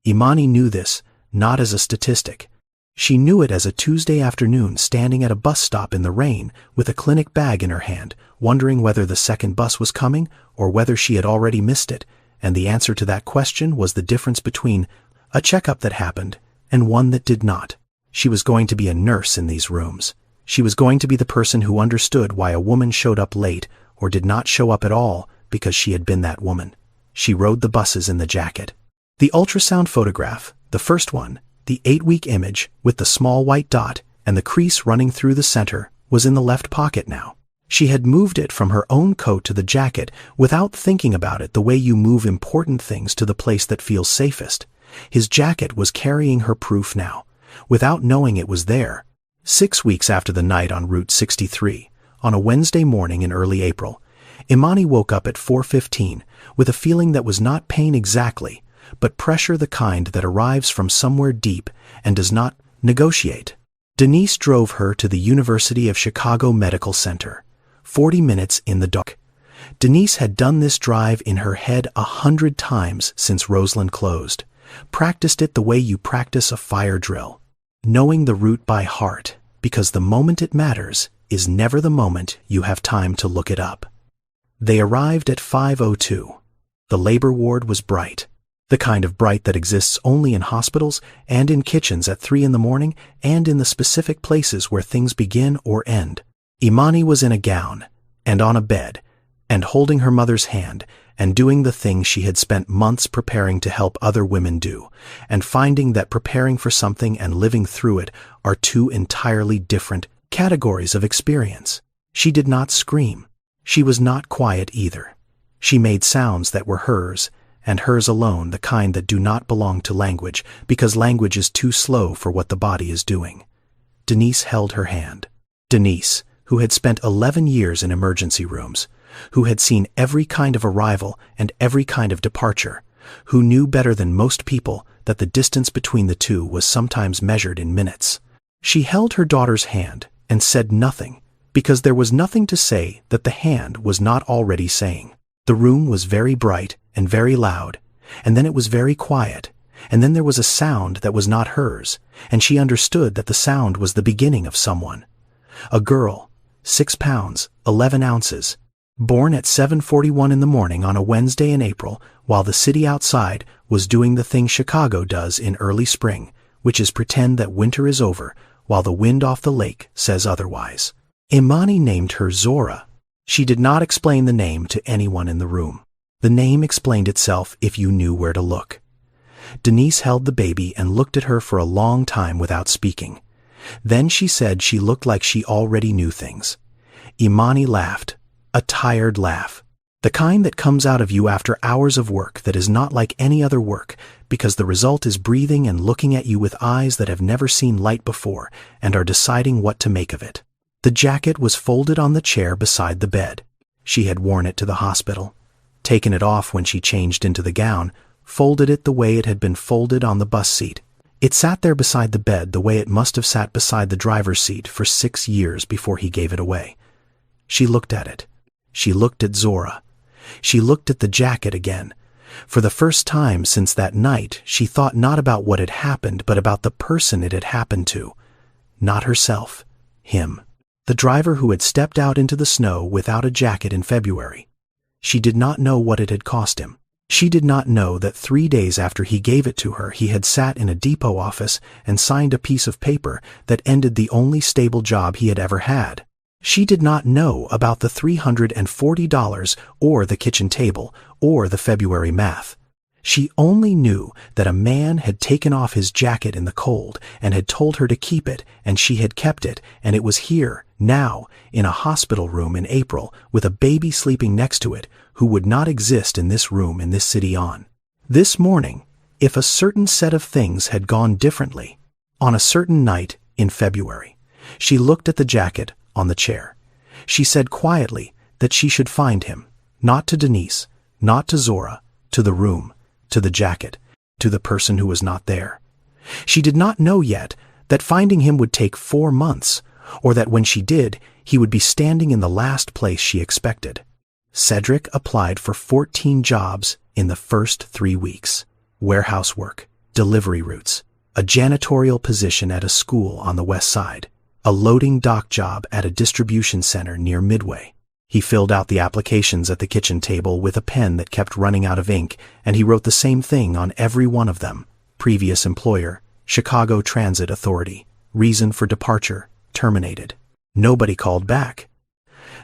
Imani knew this, not as a statistic. She knew it as a Tuesday afternoon standing at a bus stop in the rain with a clinic bag in her hand, wondering whether the second bus was coming or whether she had already missed it, and the answer to that question was the difference between a checkup that happened and one that did not. She was going to be a nurse in these rooms. She was going to be the person who understood why a woman showed up late or did not show up at all because she had been that woman. She rode the buses in the jacket. The ultrasound photograph, the first one, the 8-week image with the small white dot and the crease running through the center, was in the left pocket now. She had moved it from her own coat to the jacket without thinking about it the way you move important things to the place that feels safest. His jacket was carrying her proof now, without knowing it was there. 6 weeks after the night on Route 63, on a Wednesday morning in early April, Imani woke up at 4:15 with a feeling that was not pain exactly, but pressure the kind that arrives from somewhere deep and does not negotiate. Denise drove her to the University of Chicago Medical Center, 40 minutes in the dark. Denise had done this drive in her head 100 times since Roseland closed, practiced it the way you practice a fire drill, knowing the route by heart. because the moment it matters is never the moment you have time to look it up. They arrived at 5:02. The labor ward was bright. The kind of bright that exists only in hospitals and in kitchens at 3 in the morning and in the specific places where things begin or end. Imani was in a gown and on a bed and holding her mother's hand and doing the thing she had spent months preparing to help other women do, and finding that preparing for something and living through it are two entirely different categories of experience. She did not scream. She was not quiet either. She made sounds that were hers, and hers alone, the kind that do not belong to language, because language is too slow for what the body is doing. Denise held her hand. Denise, who had spent 11 years in emergency rooms, who had seen every kind of arrival and every kind of departure, who knew better than most people that the distance between the two was sometimes measured in minutes. She held her daughter's hand and said nothing, because there was nothing to say that the hand was not already saying. The room was very bright and very loud, and then it was very quiet, and then there was a sound that was not hers, and she understood that the sound was the beginning of someone. A girl, 6 pounds, 11 ounces, born at 7:41 in the morning on a Wednesday in April, while the city outside was doing the thing Chicago does in early spring, which is pretend that winter is over, while the wind off the lake says otherwise. Imani named her Zora. She did not explain the name to anyone in the room. The name explained itself if you knew where to look. Denise held the baby and looked at her for a long time without speaking. Then she said she looked like she already knew things. Imani laughed. A tired laugh. The kind that comes out of you after hours of work that is not like any other work, because the result is breathing and looking at you with eyes that have never seen light before and are deciding what to make of it. The jacket was folded on the chair beside the bed. She had worn it to the hospital, taken it off when she changed into the gown, folded it the way it had been folded on the bus seat. It sat there beside the bed the way it must have sat beside the driver's seat for 6 years before he gave it away. She looked at it. She looked at Zora. She looked at the jacket again. For the first time since that night, she thought not about what had happened, but about the person it had happened to. Not herself. Him. The driver who had stepped out into the snow without a jacket in February. She did not know what it had cost him. She did not know that 3 days after he gave it to her, he had sat in a depot office and signed a piece of paper that ended the only stable job he had ever had. She did not know about the $340 or the kitchen table or the February math. She only knew that a man had taken off his jacket in the cold and had told her to keep it, and she had kept it, and it was here, now, in a hospital room in April, with a baby sleeping next to it, who would not exist in this room in this city on this morning, if a certain set of things had gone differently. On a certain night in February, she looked at the jacket on the chair. She said quietly that she should find him, not to Denise, not to Zora, to the room, to the jacket, to the person who was not there. She did not know yet that finding him would take 4 months, or that when she did, he would be standing in the last place she expected. Cedric applied for 14 jobs in the first 3 weeks. Warehouse work, delivery routes, a janitorial position at a school on the west side, a loading dock job at a distribution center near Midway. He filled out the applications at the kitchen table with a pen that kept running out of ink, and he wrote the same thing on every one of them. Previous employer, Chicago Transit Authority. Reason for departure, terminated. Nobody called back.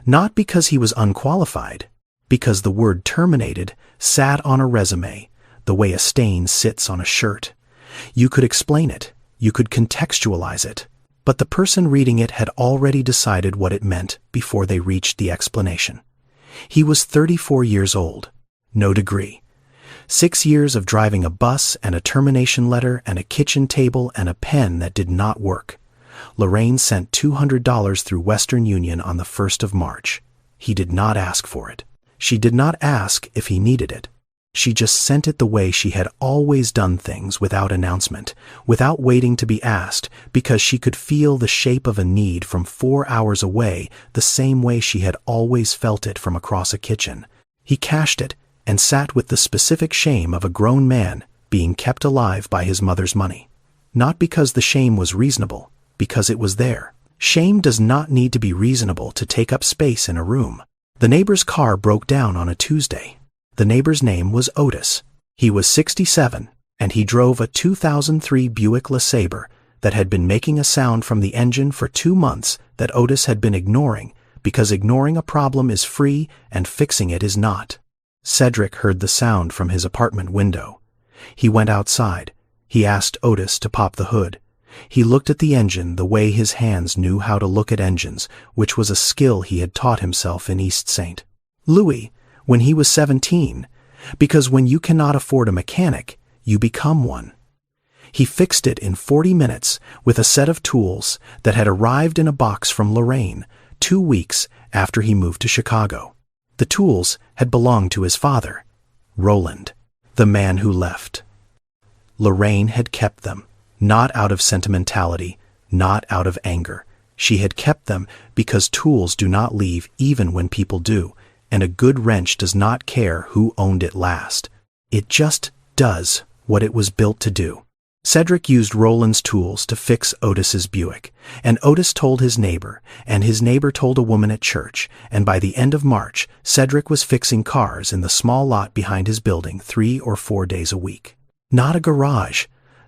Not because he was unqualified, because the word terminated sat on a resume, the way a stain sits on a shirt. You could explain it, you could contextualize it, but the person reading it had already decided what it meant before they reached the explanation. He was 34 years old, no degree. 6 years of driving a bus and a termination letter and a kitchen table and a pen that did not work. Lorraine sent $200 through Western Union on the 1st of March. He did not ask for it. She did not ask if he needed it. She just sent it the way she had always done things, without announcement, without waiting to be asked, because she could feel the shape of a need from 4 hours away the same way she had always felt it from across a kitchen. He cashed it and sat with the specific shame of a grown man being kept alive by his mother's money. Not because the shame was reasonable, because it was there. Shame does not need to be reasonable to take up space in a room. The neighbor's car broke down on a Tuesday. The neighbor's name was Otis. He was 67, and he drove a 2003 Buick LeSabre that had been making a sound from the engine for 2 months that Otis had been ignoring, because ignoring a problem is free and fixing it is not. Cedric heard the sound from his apartment window. He went outside. He asked Otis to pop the hood. He looked at the engine the way his hands knew how to look at engines, which was a skill he had taught himself in East St. Louis when he was 17, because when you cannot afford a mechanic, you become one. He fixed it in 40 minutes with a set of tools that had arrived in a box from Lorraine 2 weeks after he moved to Chicago. The tools had belonged to his father, Roland, the man who left. Lorraine had kept them, not out of sentimentality, not out of anger. She had kept them because tools do not leave even when people do, and a good wrench does not care who owned it last. It just does what it was built to do. Cedric used Roland's tools to fix Otis's Buick, and Otis told his neighbor, and his neighbor told a woman at church, and by the end of March, Cedric was fixing cars in the small lot behind his building 3 or 4 days a week. Not a garage,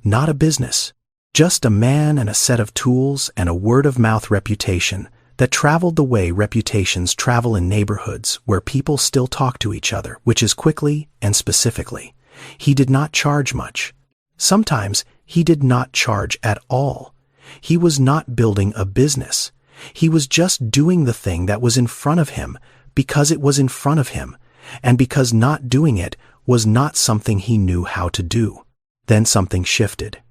not a business, just a man and a set of tools and a word-of-mouth reputation that traveled the way reputations travel in neighborhoods where people still talk to each other, which is quickly and specifically. He did not charge much. Sometimes he did not charge at all. He was not building a business. He was just doing the thing that was in front of him because it was in front of him, and because not doing it was not something he knew how to do. Then something shifted.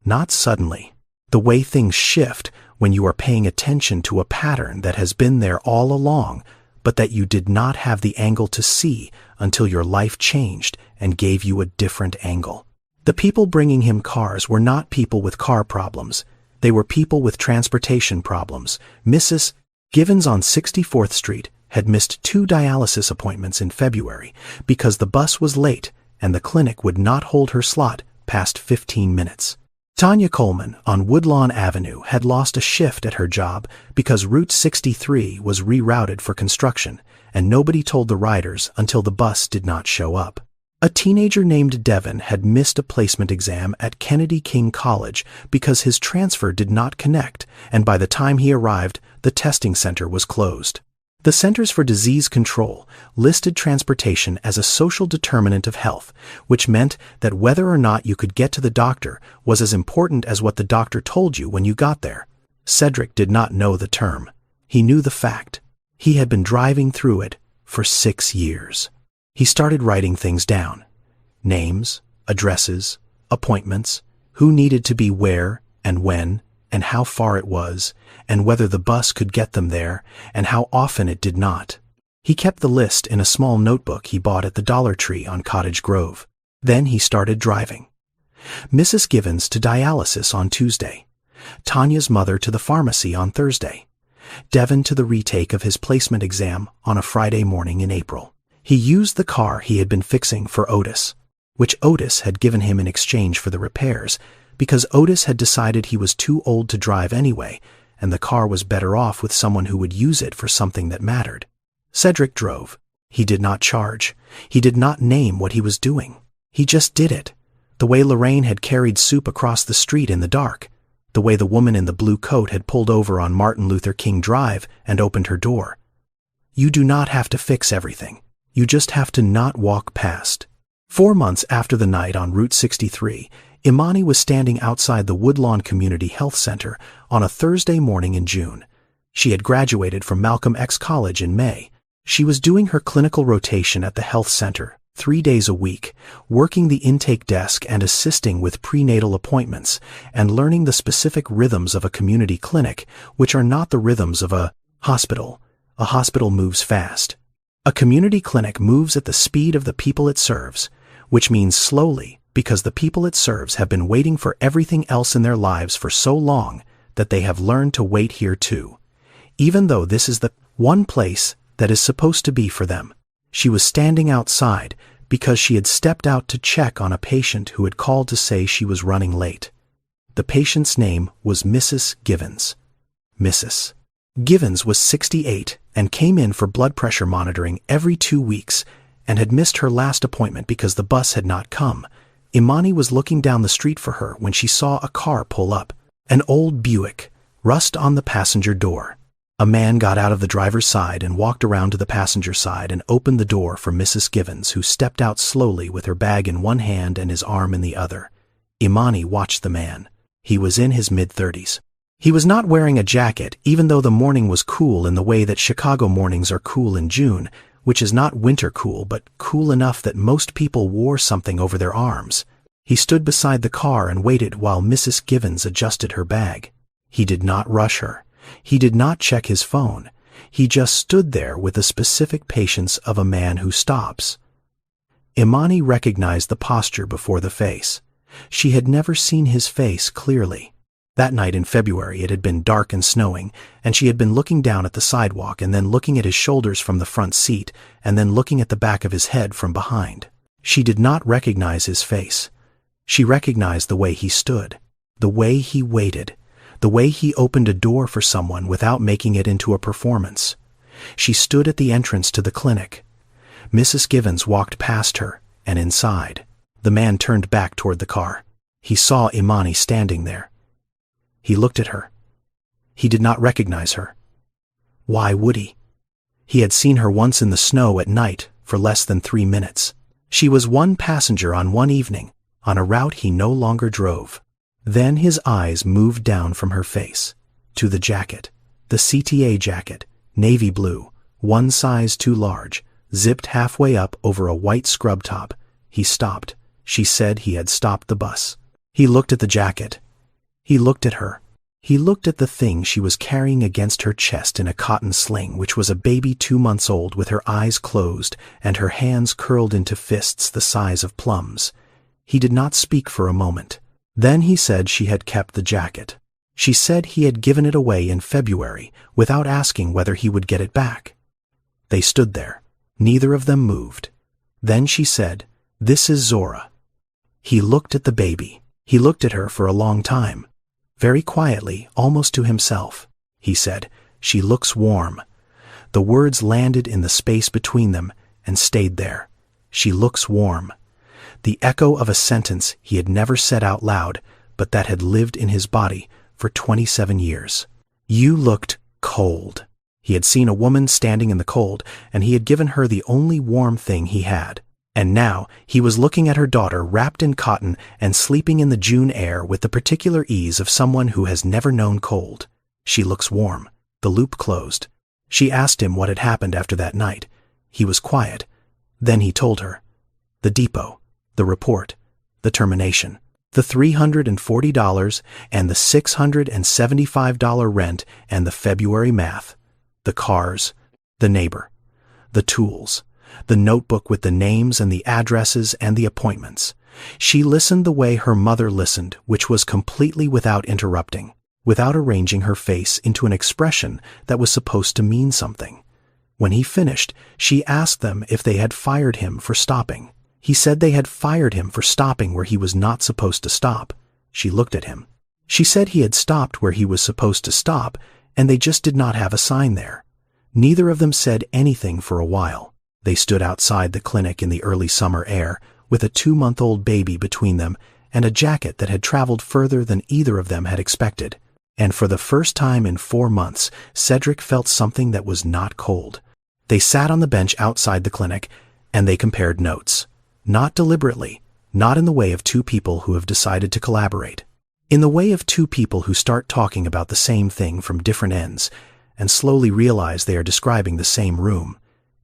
Not suddenly. The way things shift when you are paying attention to a pattern that has been there all along, but that you did not have the angle to see until your life changed and gave you a different angle. The people bringing him cars were not people with car problems. They were people with transportation problems. Mrs. Givens on 64th Street had missed 2 dialysis appointments in February because the bus was late and the clinic would not hold her slot past 15 minutes. Tanya Coleman on Woodlawn Avenue had lost a shift at her job because Route 63 was rerouted for construction, and nobody told the riders until the bus did not show up. A teenager named Devin had missed a placement exam at Kennedy King College because his transfer did not connect, and by the time he arrived, the testing center was closed. The Centers for Disease Control listed transportation as a social determinant of health, which meant that whether or not you could get to the doctor was as important as what the doctor told you when you got there. Cedric did not know the term. He knew the fact. He had been driving through it for 6 years. He started writing things down. Names, addresses, appointments, who needed to be where and when, and how far it was, and whether the bus could get them there, and how often it did not. He kept the list in a small notebook he bought at the Dollar Tree on Cottage Grove. Then he started driving. Mrs. Givens to dialysis on Tuesday. Tanya's mother to the pharmacy on Thursday. Devin to the retake of his placement exam on a Friday morning in April. He used the car he had been fixing for Otis, which Otis had given him in exchange for the repairs, because Otis had decided he was too old to drive anyway, and the car was better off with someone who would use it for something that mattered. Cedric drove. He did not charge. He did not name what he was doing. He just did it. The way Lorraine had carried soup across the street in the dark. The way the woman in the blue coat had pulled over on Martin Luther King Drive and opened her door. You do not have to fix everything. You just have to not walk past. 4 months after the night on Route 63, Imani was standing outside the Woodlawn Community Health Center on a Thursday morning in June. She had graduated from Malcolm X College in May. She was doing her clinical rotation at the health center 3 days a week, working the intake desk and assisting with prenatal appointments, and learning the specific rhythms of a community clinic, which are not the rhythms of a hospital. A hospital moves fast. A community clinic moves at the speed of the people it serves, which means slowly, because the people it serves have been waiting for everything else in their lives for so long that they have learned to wait here too, even though this is the one place that is supposed to be for them. She was standing outside because she had stepped out to check on a patient who had called to say she was running late. The patient's name was Mrs. Givens. Mrs. Givens was 68 and came in for blood pressure monitoring every 2 weeks and had missed her last appointment because the bus had not come. Imani was looking down the street for her when she saw a car pull up. An old Buick, rust on the passenger door. A man got out of the driver's side and walked around to the passenger side and opened the door for Mrs. Givens, who stepped out slowly with her bag in one hand and his arm in the other. Imani watched the man. He was in his mid-30s. He was not wearing a jacket, even though the morning was cool in the way that Chicago mornings are cool in June, which is not winter cool but cool enough that most people wore something over their arms. He stood beside the car and waited while Mrs. Givens adjusted her bag. He did not rush her. He did not check his phone. He just stood there with the specific patience of a man who stops. Imani recognized the posture before the face. She had never seen his face clearly. That night in February it had been dark and snowing, and she had been looking down at the sidewalk and then looking at his shoulders from the front seat and then looking at the back of his head from behind. She did not recognize his face. She recognized the way he stood, the way he waited, the way he opened a door for someone without making it into a performance. She stood at the entrance to the clinic. Mrs. Givens walked past her and inside. The man turned back toward the car. He saw Imani standing there. He looked at her. He did not recognize her. Why would he? He had seen her once in the snow at night for less than 3 minutes. She was one passenger on one evening, on a route he no longer drove. Then his eyes moved down from her face, to the jacket, the CTA jacket, navy blue, one size too large, zipped halfway up over a white scrub top. He stopped. She said he had stopped the bus. He looked at the jacket. He looked at her. He looked at the thing she was carrying against her chest in a cotton sling, which was a baby 2 months old with her eyes closed and her hands curled into fists the size of plums. He did not speak for a moment. Then he said she had kept the jacket. She said he had given it away in February without asking whether he would get it back. They stood there. Neither of them moved. Then she said, "This is Zora." He looked at the baby. He looked at her for a long time. Very quietly, almost to himself, he said, "She looks warm." The words landed in the space between them and stayed there. She looks warm. The echo of a sentence he had never said out loud, but that had lived in his body for 27 years. You looked cold. He had seen a woman standing in the cold, and he had given her the only warm thing he had. And now he was looking at her daughter wrapped in cotton and sleeping in the June air with the particular ease of someone who has never known cold. She looks warm. The loop closed. She asked him what had happened after that night. He was quiet. Then he told her. The depot, the report, the termination, the $340 and the $675 rent and the February math, the cars, the neighbor, the tools, the notebook with the names and the addresses and the appointments. She listened the way her mother listened, which was completely without interrupting, without arranging her face into an expression that was supposed to mean something. When he finished, she asked them if they had fired him for stopping. He said they had fired him for stopping where he was not supposed to stop. She looked at him. She said he had stopped where he was supposed to stop, and they just did not have a sign there. Neither of them said anything for a while. They stood outside the clinic in the early summer air, with a 2-month-old baby between them and a jacket that had traveled further than either of them had expected. And for the first time in 4 months, Cedric felt something that was not cold. They sat on the bench outside the clinic, and they compared notes. Not deliberately, not in the way of two people who have decided to collaborate. In the way of two people who start talking about the same thing from different ends, and slowly realize they are describing the same room.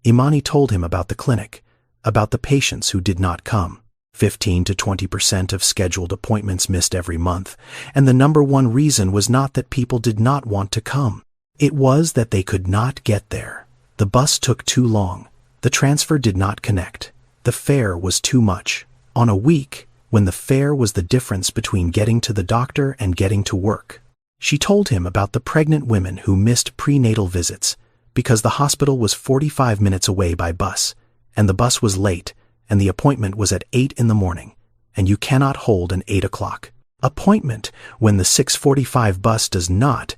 Imani told him about the clinic, about the patients who did not come. 15 to 20% of scheduled appointments missed every month, and the number one reason was not that people did not want to come. It was that they could not get there. The bus took too long. The transfer did not connect. The fare was too much. On a week, when the fare was the difference between getting to the doctor and getting to work. She told him about the pregnant women who missed prenatal visits because the hospital was 45 minutes away by bus, and the bus was late, and the appointment was at 8 in the morning, and you cannot hold an 8 o'clock appointment when the 6:45 bus does not,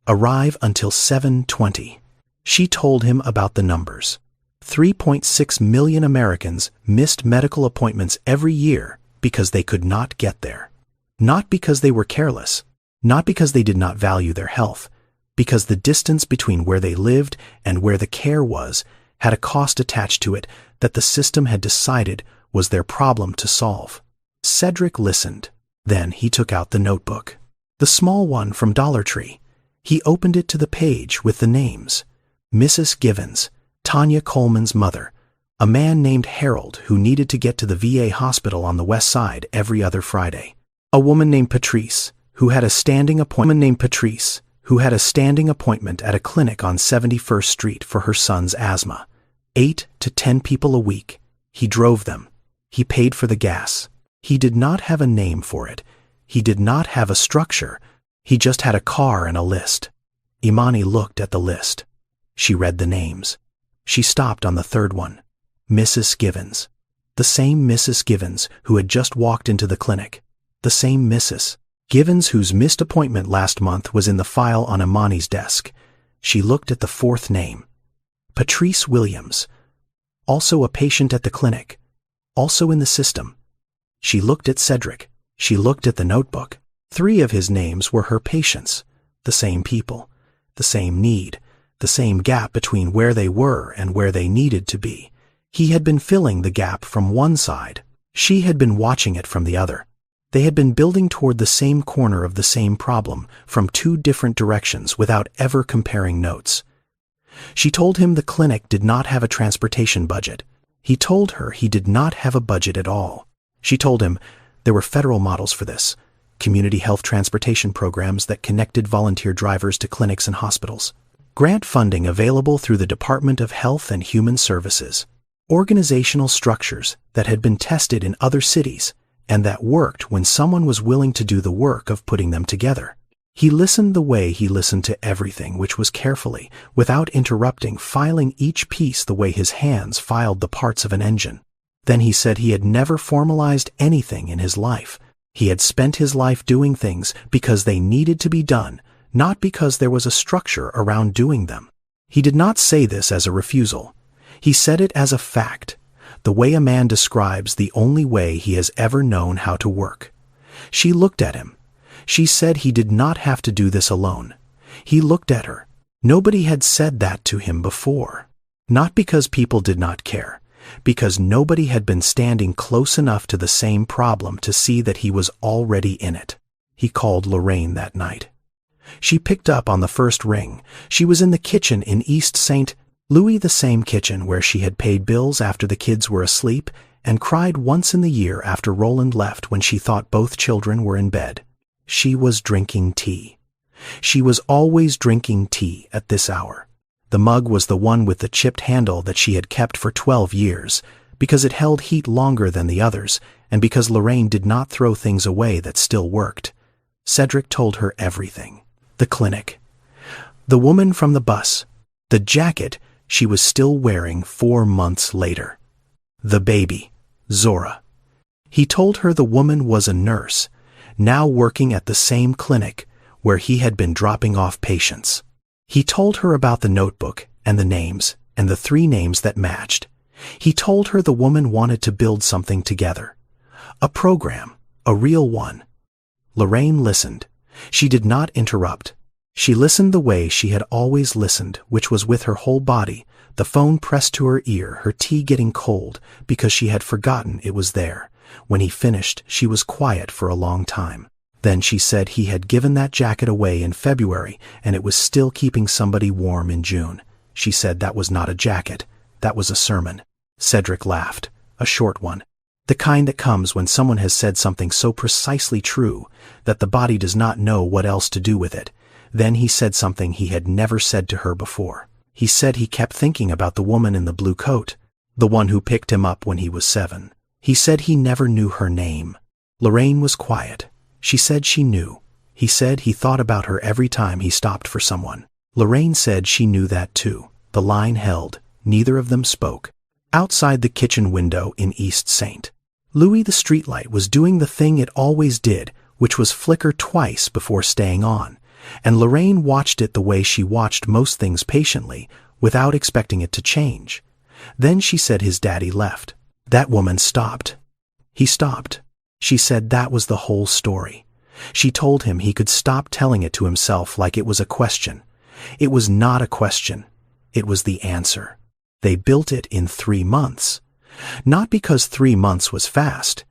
arrive until 7:20. She told him about the numbers. 3.6 million Americans missed medical appointments every year because they could not get there. Not because they were careless, not because they did not value their health, because the distance between where they lived and where the care was had a cost attached to it that the system had decided was their problem to solve. Cedric listened. Then he took out the notebook. The small one from Dollar Tree. He opened it to the page with the names. Mrs. Givens, Tanya Coleman's mother, a man named Harold who needed to get to the VA hospital on the west side every other Friday. A woman named Patrice, who had a standing appointment at a clinic on 71st Street for her son's asthma. 8 to 10 people a week. He drove them. He paid for the gas. He did not have a name for it. He did not have a structure. He just had a car and a list. Imani looked at the list. She read the names. She stopped on the third one. Mrs. Givens. The same Mrs. Givens who had just walked into the clinic. The same Mrs. Givens whose missed appointment last month was in the file on Imani's desk. She looked at the fourth name. Patrice Williams. Also a patient at the clinic. Also in the system. She looked at Cedric. She looked at the notebook. 3 of his names were her patients. The same people. The same need. The same gap between where they were and where they needed to be. He had been filling the gap from one side. She had been watching it from the other. They had been building toward the same corner of the same problem from 2 different directions without ever comparing notes. She told him the clinic did not have a transportation budget. He told her he did not have a budget at all. She told him there were federal models for this, community health transportation programs that connected volunteer drivers to clinics and hospitals, grant funding available through the Department of Health and Human Services, organizational structures that had been tested in other cities and that worked when someone was willing to do the work of putting them together. He listened the way he listened to everything, which was carefully, without interrupting, filing each piece the way his hands filed the parts of an engine. Then he said he had never formalized anything in his life. He had spent his life doing things because they needed to be done, not because there was a structure around doing them. He did not say this as a refusal. He said it as a fact, the way a man describes the only way he has ever known how to work. She looked at him. She said he did not have to do this alone. He looked at her. Nobody had said that to him before. Not because people did not care, because nobody had been standing close enough to the same problem to see that he was already in it. He called Lorraine that night. She picked up on the first ring. She was in the kitchen in East St. Louis, the same kitchen where she had paid bills after the kids were asleep and cried once in the year after Roland left when she thought both children were in bed. She was drinking tea. She was always drinking tea at this hour. The mug was the one with the chipped handle that she had kept for 12 years, because it held heat longer than the others, and because Lorraine did not throw things away that still worked. Cedric told her everything. The clinic. The woman from the bus. The jacket she was still wearing 4 months later. The baby. Zora. He told her the woman was a nurse, now working at the same clinic where he had been dropping off patients. He told her about the notebook and the names and the 3 names that matched. He told her the woman wanted to build something together. A program, a real one. Lorraine listened. She did not interrupt. She listened the way she had always listened, which was with her whole body, the phone pressed to her ear, her tea getting cold because she had forgotten it was there. When he finished, she was quiet for a long time. Then she said he had given that jacket away in February and it was still keeping somebody warm in June. She said that was not a jacket, that was a sermon. Cedric laughed, a short one. The kind that comes when someone has said something so precisely true that the body does not know what else to do with it. Then he said something he had never said to her before. He said he kept thinking about the woman in the blue coat, the one who picked him up when he was 7. He said he never knew her name. Lorraine was quiet. She said she knew. He said he thought about her every time he stopped for someone. Lorraine said she knew that too. The line held. Neither of them spoke. Outside the kitchen window in East St. Louis, the streetlight was doing the thing it always did, which was flicker twice before staying on, And Lorraine watched it the way she watched most things patiently, without expecting it to change. Then she said his daddy left. That woman stopped. He stopped. She said that was the whole story. She told him he could stop telling it to himself like it was a question. It was not a question. It was the answer. They built it in 3 months. Not because 3 months was fast.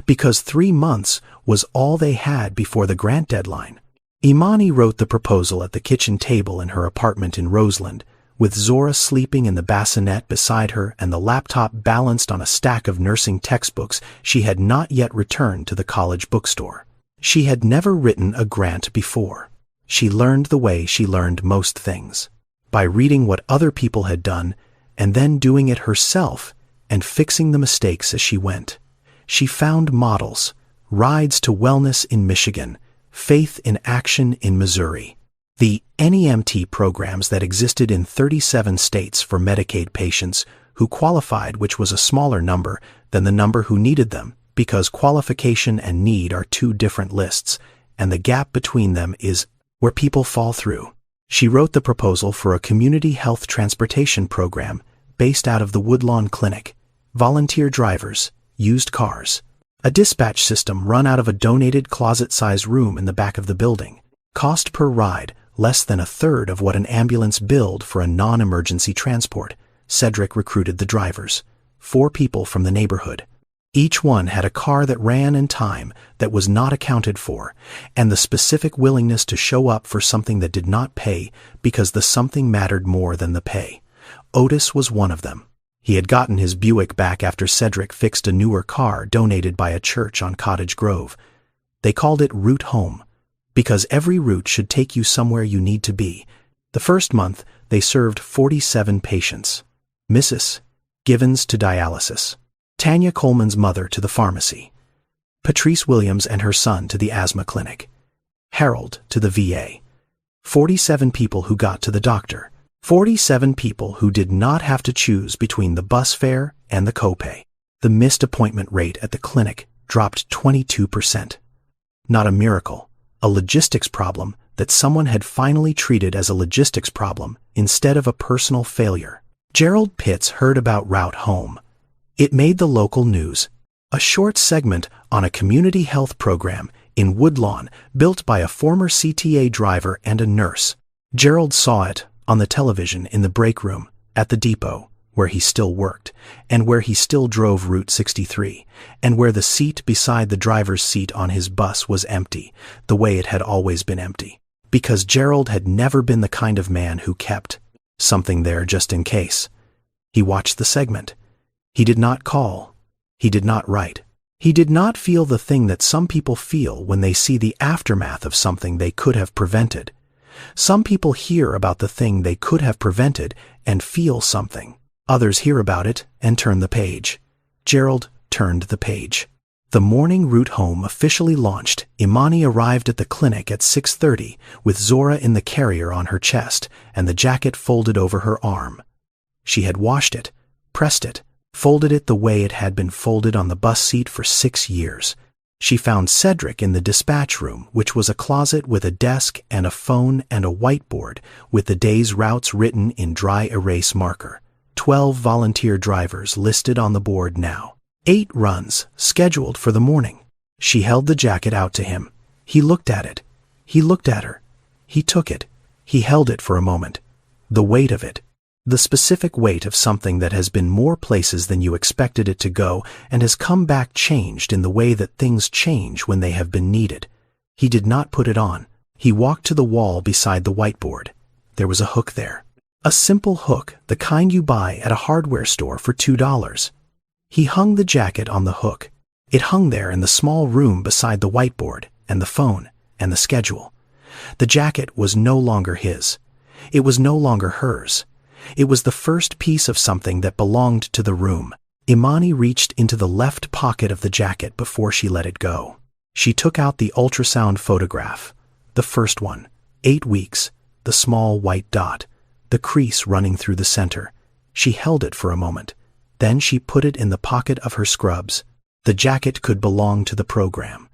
Because 3 months was all they had before the grant deadline. Imani wrote the proposal at the kitchen table in her apartment in Roseland, with Zora sleeping in the bassinet beside her and the laptop balanced on a stack of nursing textbooks she had not yet returned to the college bookstore. She had never written a grant before. She learned the way she learned most things, by reading what other people had done and then doing it herself and fixing the mistakes as she went. She found models, rides to wellness in Michigan, faith in action in Missouri, the NEMT programs that existed in 37 states for Medicaid patients who qualified, which was a smaller number than the number who needed them, because qualification and need are 2 different lists, and the gap between them is where people fall through. She wrote the proposal for a community health transportation program based out of the Woodlawn Clinic, volunteer drivers, used cars, a dispatch system run out of a donated closet-sized room in the back of the building, cost per ride less than 1/3 of what an ambulance billed for a non-emergency transport. Cedric recruited the drivers, 4 people from the neighborhood. Each one had a car that ran in time that was not accounted for, and the specific willingness to show up for something that did not pay because the something mattered more than the pay. Otis was one of them. He had gotten his Buick back after Cedric fixed a newer car donated by a church on Cottage Grove. They called it Route Home, because every route should take you somewhere you need to be. The first month, they served 47 patients. Mrs. Givens to dialysis, Tanya Coleman's mother to the pharmacy, Patrice Williams and her son to the asthma clinic, Harold to the VA. 47 people who got to the doctor. 47 people who did not have to choose between the bus fare and the copay. The missed appointment rate at the clinic dropped 22%. Not a miracle, a logistics problem that someone had finally treated as a logistics problem instead of a personal failure. Gerald Pitts heard about Route Home. It made the local news. A short segment on a community health program in Woodlawn built by a former CTA driver and a nurse. Gerald saw it on the television in the break room at the depot, where he still worked, and where he still drove Route 63, and where the seat beside the driver's seat on his bus was empty, the way it had always been empty, because Gerald had never been the kind of man who kept something there just in case. He watched the segment. He did not call. He did not write. He did not feel the thing that some people feel when they see the aftermath of something they could have prevented. Some people hear about the thing they could have prevented and feel something. Others hear about it and turn the page. Gerald turned the page. The morning Route Home officially launched. Imani arrived at the clinic at 6:30 with Zora in the carrier on her chest and the jacket folded over her arm. She had washed it, pressed it, folded it the way it had been folded on the bus seat for 6 years. She found Cedric in the dispatch room, which was a closet with a desk and a phone and a whiteboard with the day's routes written in dry erase marker. 12 volunteer drivers listed on the board now. 8 runs scheduled for the morning. She held the jacket out to him. He looked at it. He looked at her. He took it. He held it for a moment. The weight of it. The specific weight of something that has been more places than you expected it to go and has come back changed in the way that things change when they have been needed. He did not put it on. He walked to the wall beside the whiteboard. There was a hook there. A simple hook, the kind you buy at a hardware store for $2. He hung the jacket on the hook. It hung there in the small room beside the whiteboard and the phone and the schedule. The jacket was no longer his. It was no longer hers. It was the first piece of something that belonged to the room. Imani reached into the left pocket of the jacket before she let it go. She took out the ultrasound photograph. The first one, 8 weeks, the small white dot, the crease running through the center. She held it for a moment. Then she put it in the pocket of her scrubs. The jacket could belong to the program.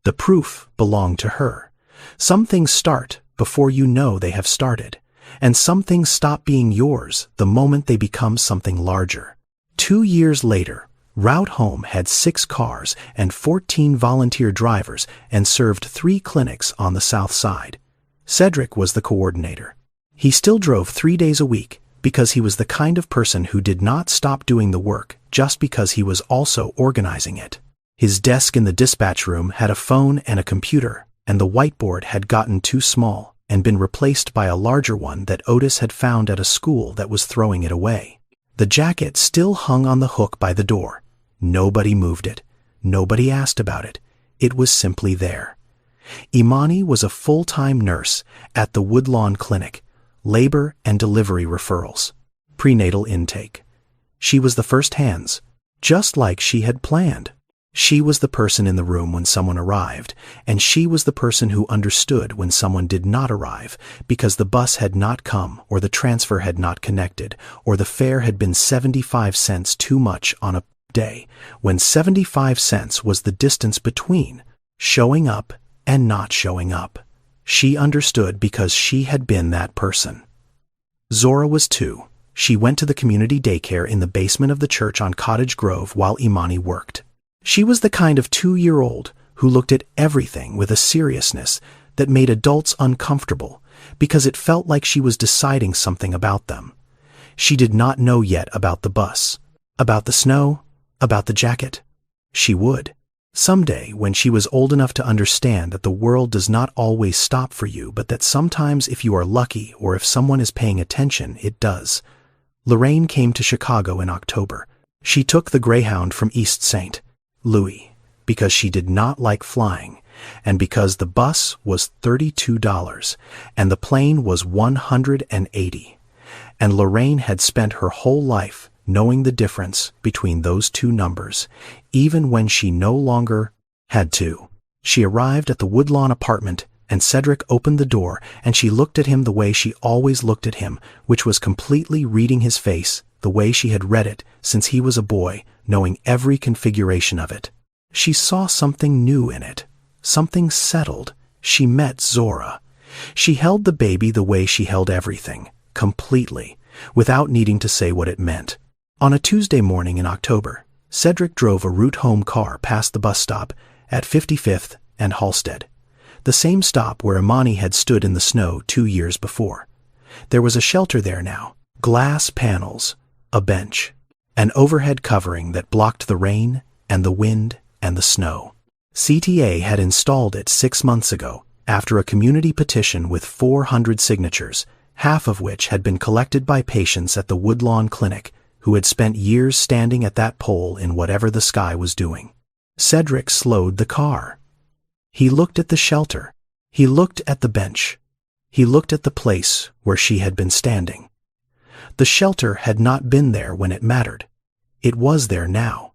The proof belonged to her. Some things start before you know they have started. And some things stop being yours the moment they become something larger. 2 years later, Route Home had 6 cars and 14 volunteer drivers and served 3 clinics on the south side. Cedric was the coordinator. He still drove 3 days a week because he was the kind of person who did not stop doing the work just because he was also organizing it. His desk in the dispatch room had a phone and a computer, and the whiteboard had gotten too small and been replaced by a larger one that Otis had found at a school that was throwing it away. The jacket still hung on the hook by the door. Nobody moved it. Nobody asked about it. It was simply there. Imani was a full-time nurse at the Woodlawn Clinic, labor and delivery referrals, prenatal intake. She was the first hands, just like she had planned. She was the person in the room when someone arrived, and she was the person who understood when someone did not arrive because the bus had not come or the transfer had not connected or the fare had been 75 cents too much on a day when 75 cents was the distance between showing up and not showing up. She understood because she had been that person. Zora was 2. She went to the community daycare in the basement of the church on Cottage Grove while Imani worked. She was the kind of 2-year-old who looked at everything with a seriousness that made adults uncomfortable because it felt like she was deciding something about them. She did not know yet about the bus, about the snow, about the jacket. She would. Someday, when she was old enough to understand that the world does not always stop for you, but that sometimes if you are lucky or if someone is paying attention, it does. Lorraine came to Chicago in October. She took the Greyhound from East St. Louis because she did not like flying, and because the bus was $32 and the plane was $180. And Lorraine had spent her whole life knowing the difference between those 2 numbers, even when she no longer had to. She arrived at the Woodlawn apartment, and Cedric opened the door, and she looked at him the way she always looked at him, which was completely reading his face, the way she had read it since he was a boy, knowing every configuration of it. She saw something new in it, something settled. She met Zora. She held the baby the way she held everything, completely, without needing to say what it meant. On a Tuesday morning in October, Cedric drove a Route Home car past the bus stop at 55th and Halsted, the same stop where Imani had stood in the snow 2 years before. There was a shelter there now, glass panels, a bench, an overhead covering that blocked the rain and the wind and the snow. CTA had installed it 6 months ago after a community petition with 400 signatures, half of which had been collected by patients at the Woodlawn Clinic who had spent years standing at that pole in whatever the sky was doing. Cedric slowed the car. He looked at the shelter. He looked at the bench. He looked at the place where she had been standing. The shelter had not been there when it mattered. It was there now.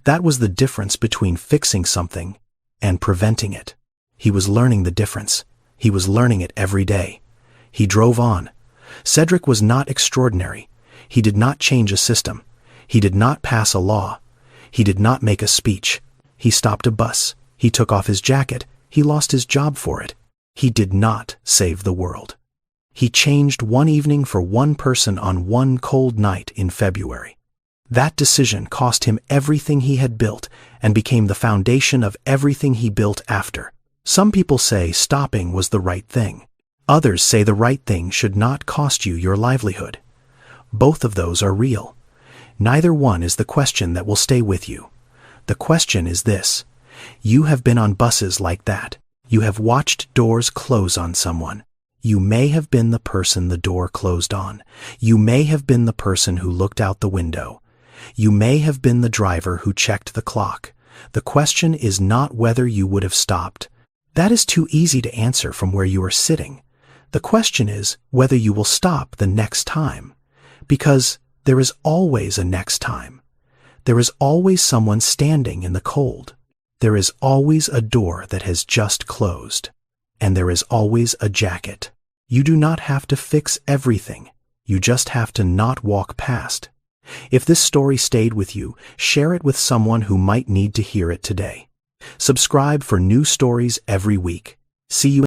That was the difference between fixing something and preventing it. He was learning the difference. He was learning it every day. He drove on. Cedric was not extraordinary. He did not change a system. He did not pass a law. He did not make a speech. He stopped a bus. He took off his jacket. He lost his job for it. He did not save the world. He changed one evening for one person on one cold night in February. That decision cost him everything he had built and became the foundation of everything he built after. Some people say stopping was the right thing. Others say the right thing should not cost you your livelihood. Both of those are real. Neither one is the question that will stay with you. The question is this: you have been on buses like that. You have watched doors close on someone. You may have been the person the door closed on. You may have been the person who looked out the window. You may have been the driver who checked the clock. The question is not whether you would have stopped. That is too easy to answer from where you are sitting. The question is whether you will stop the next time. Because there is always a next time. There is always someone standing in the cold. There is always a door that has just closed. And there is always a jacket. You do not have to fix everything. You just have to not walk past. If this story stayed with you, share it with someone who might need to hear it today. Subscribe for new stories every week. See you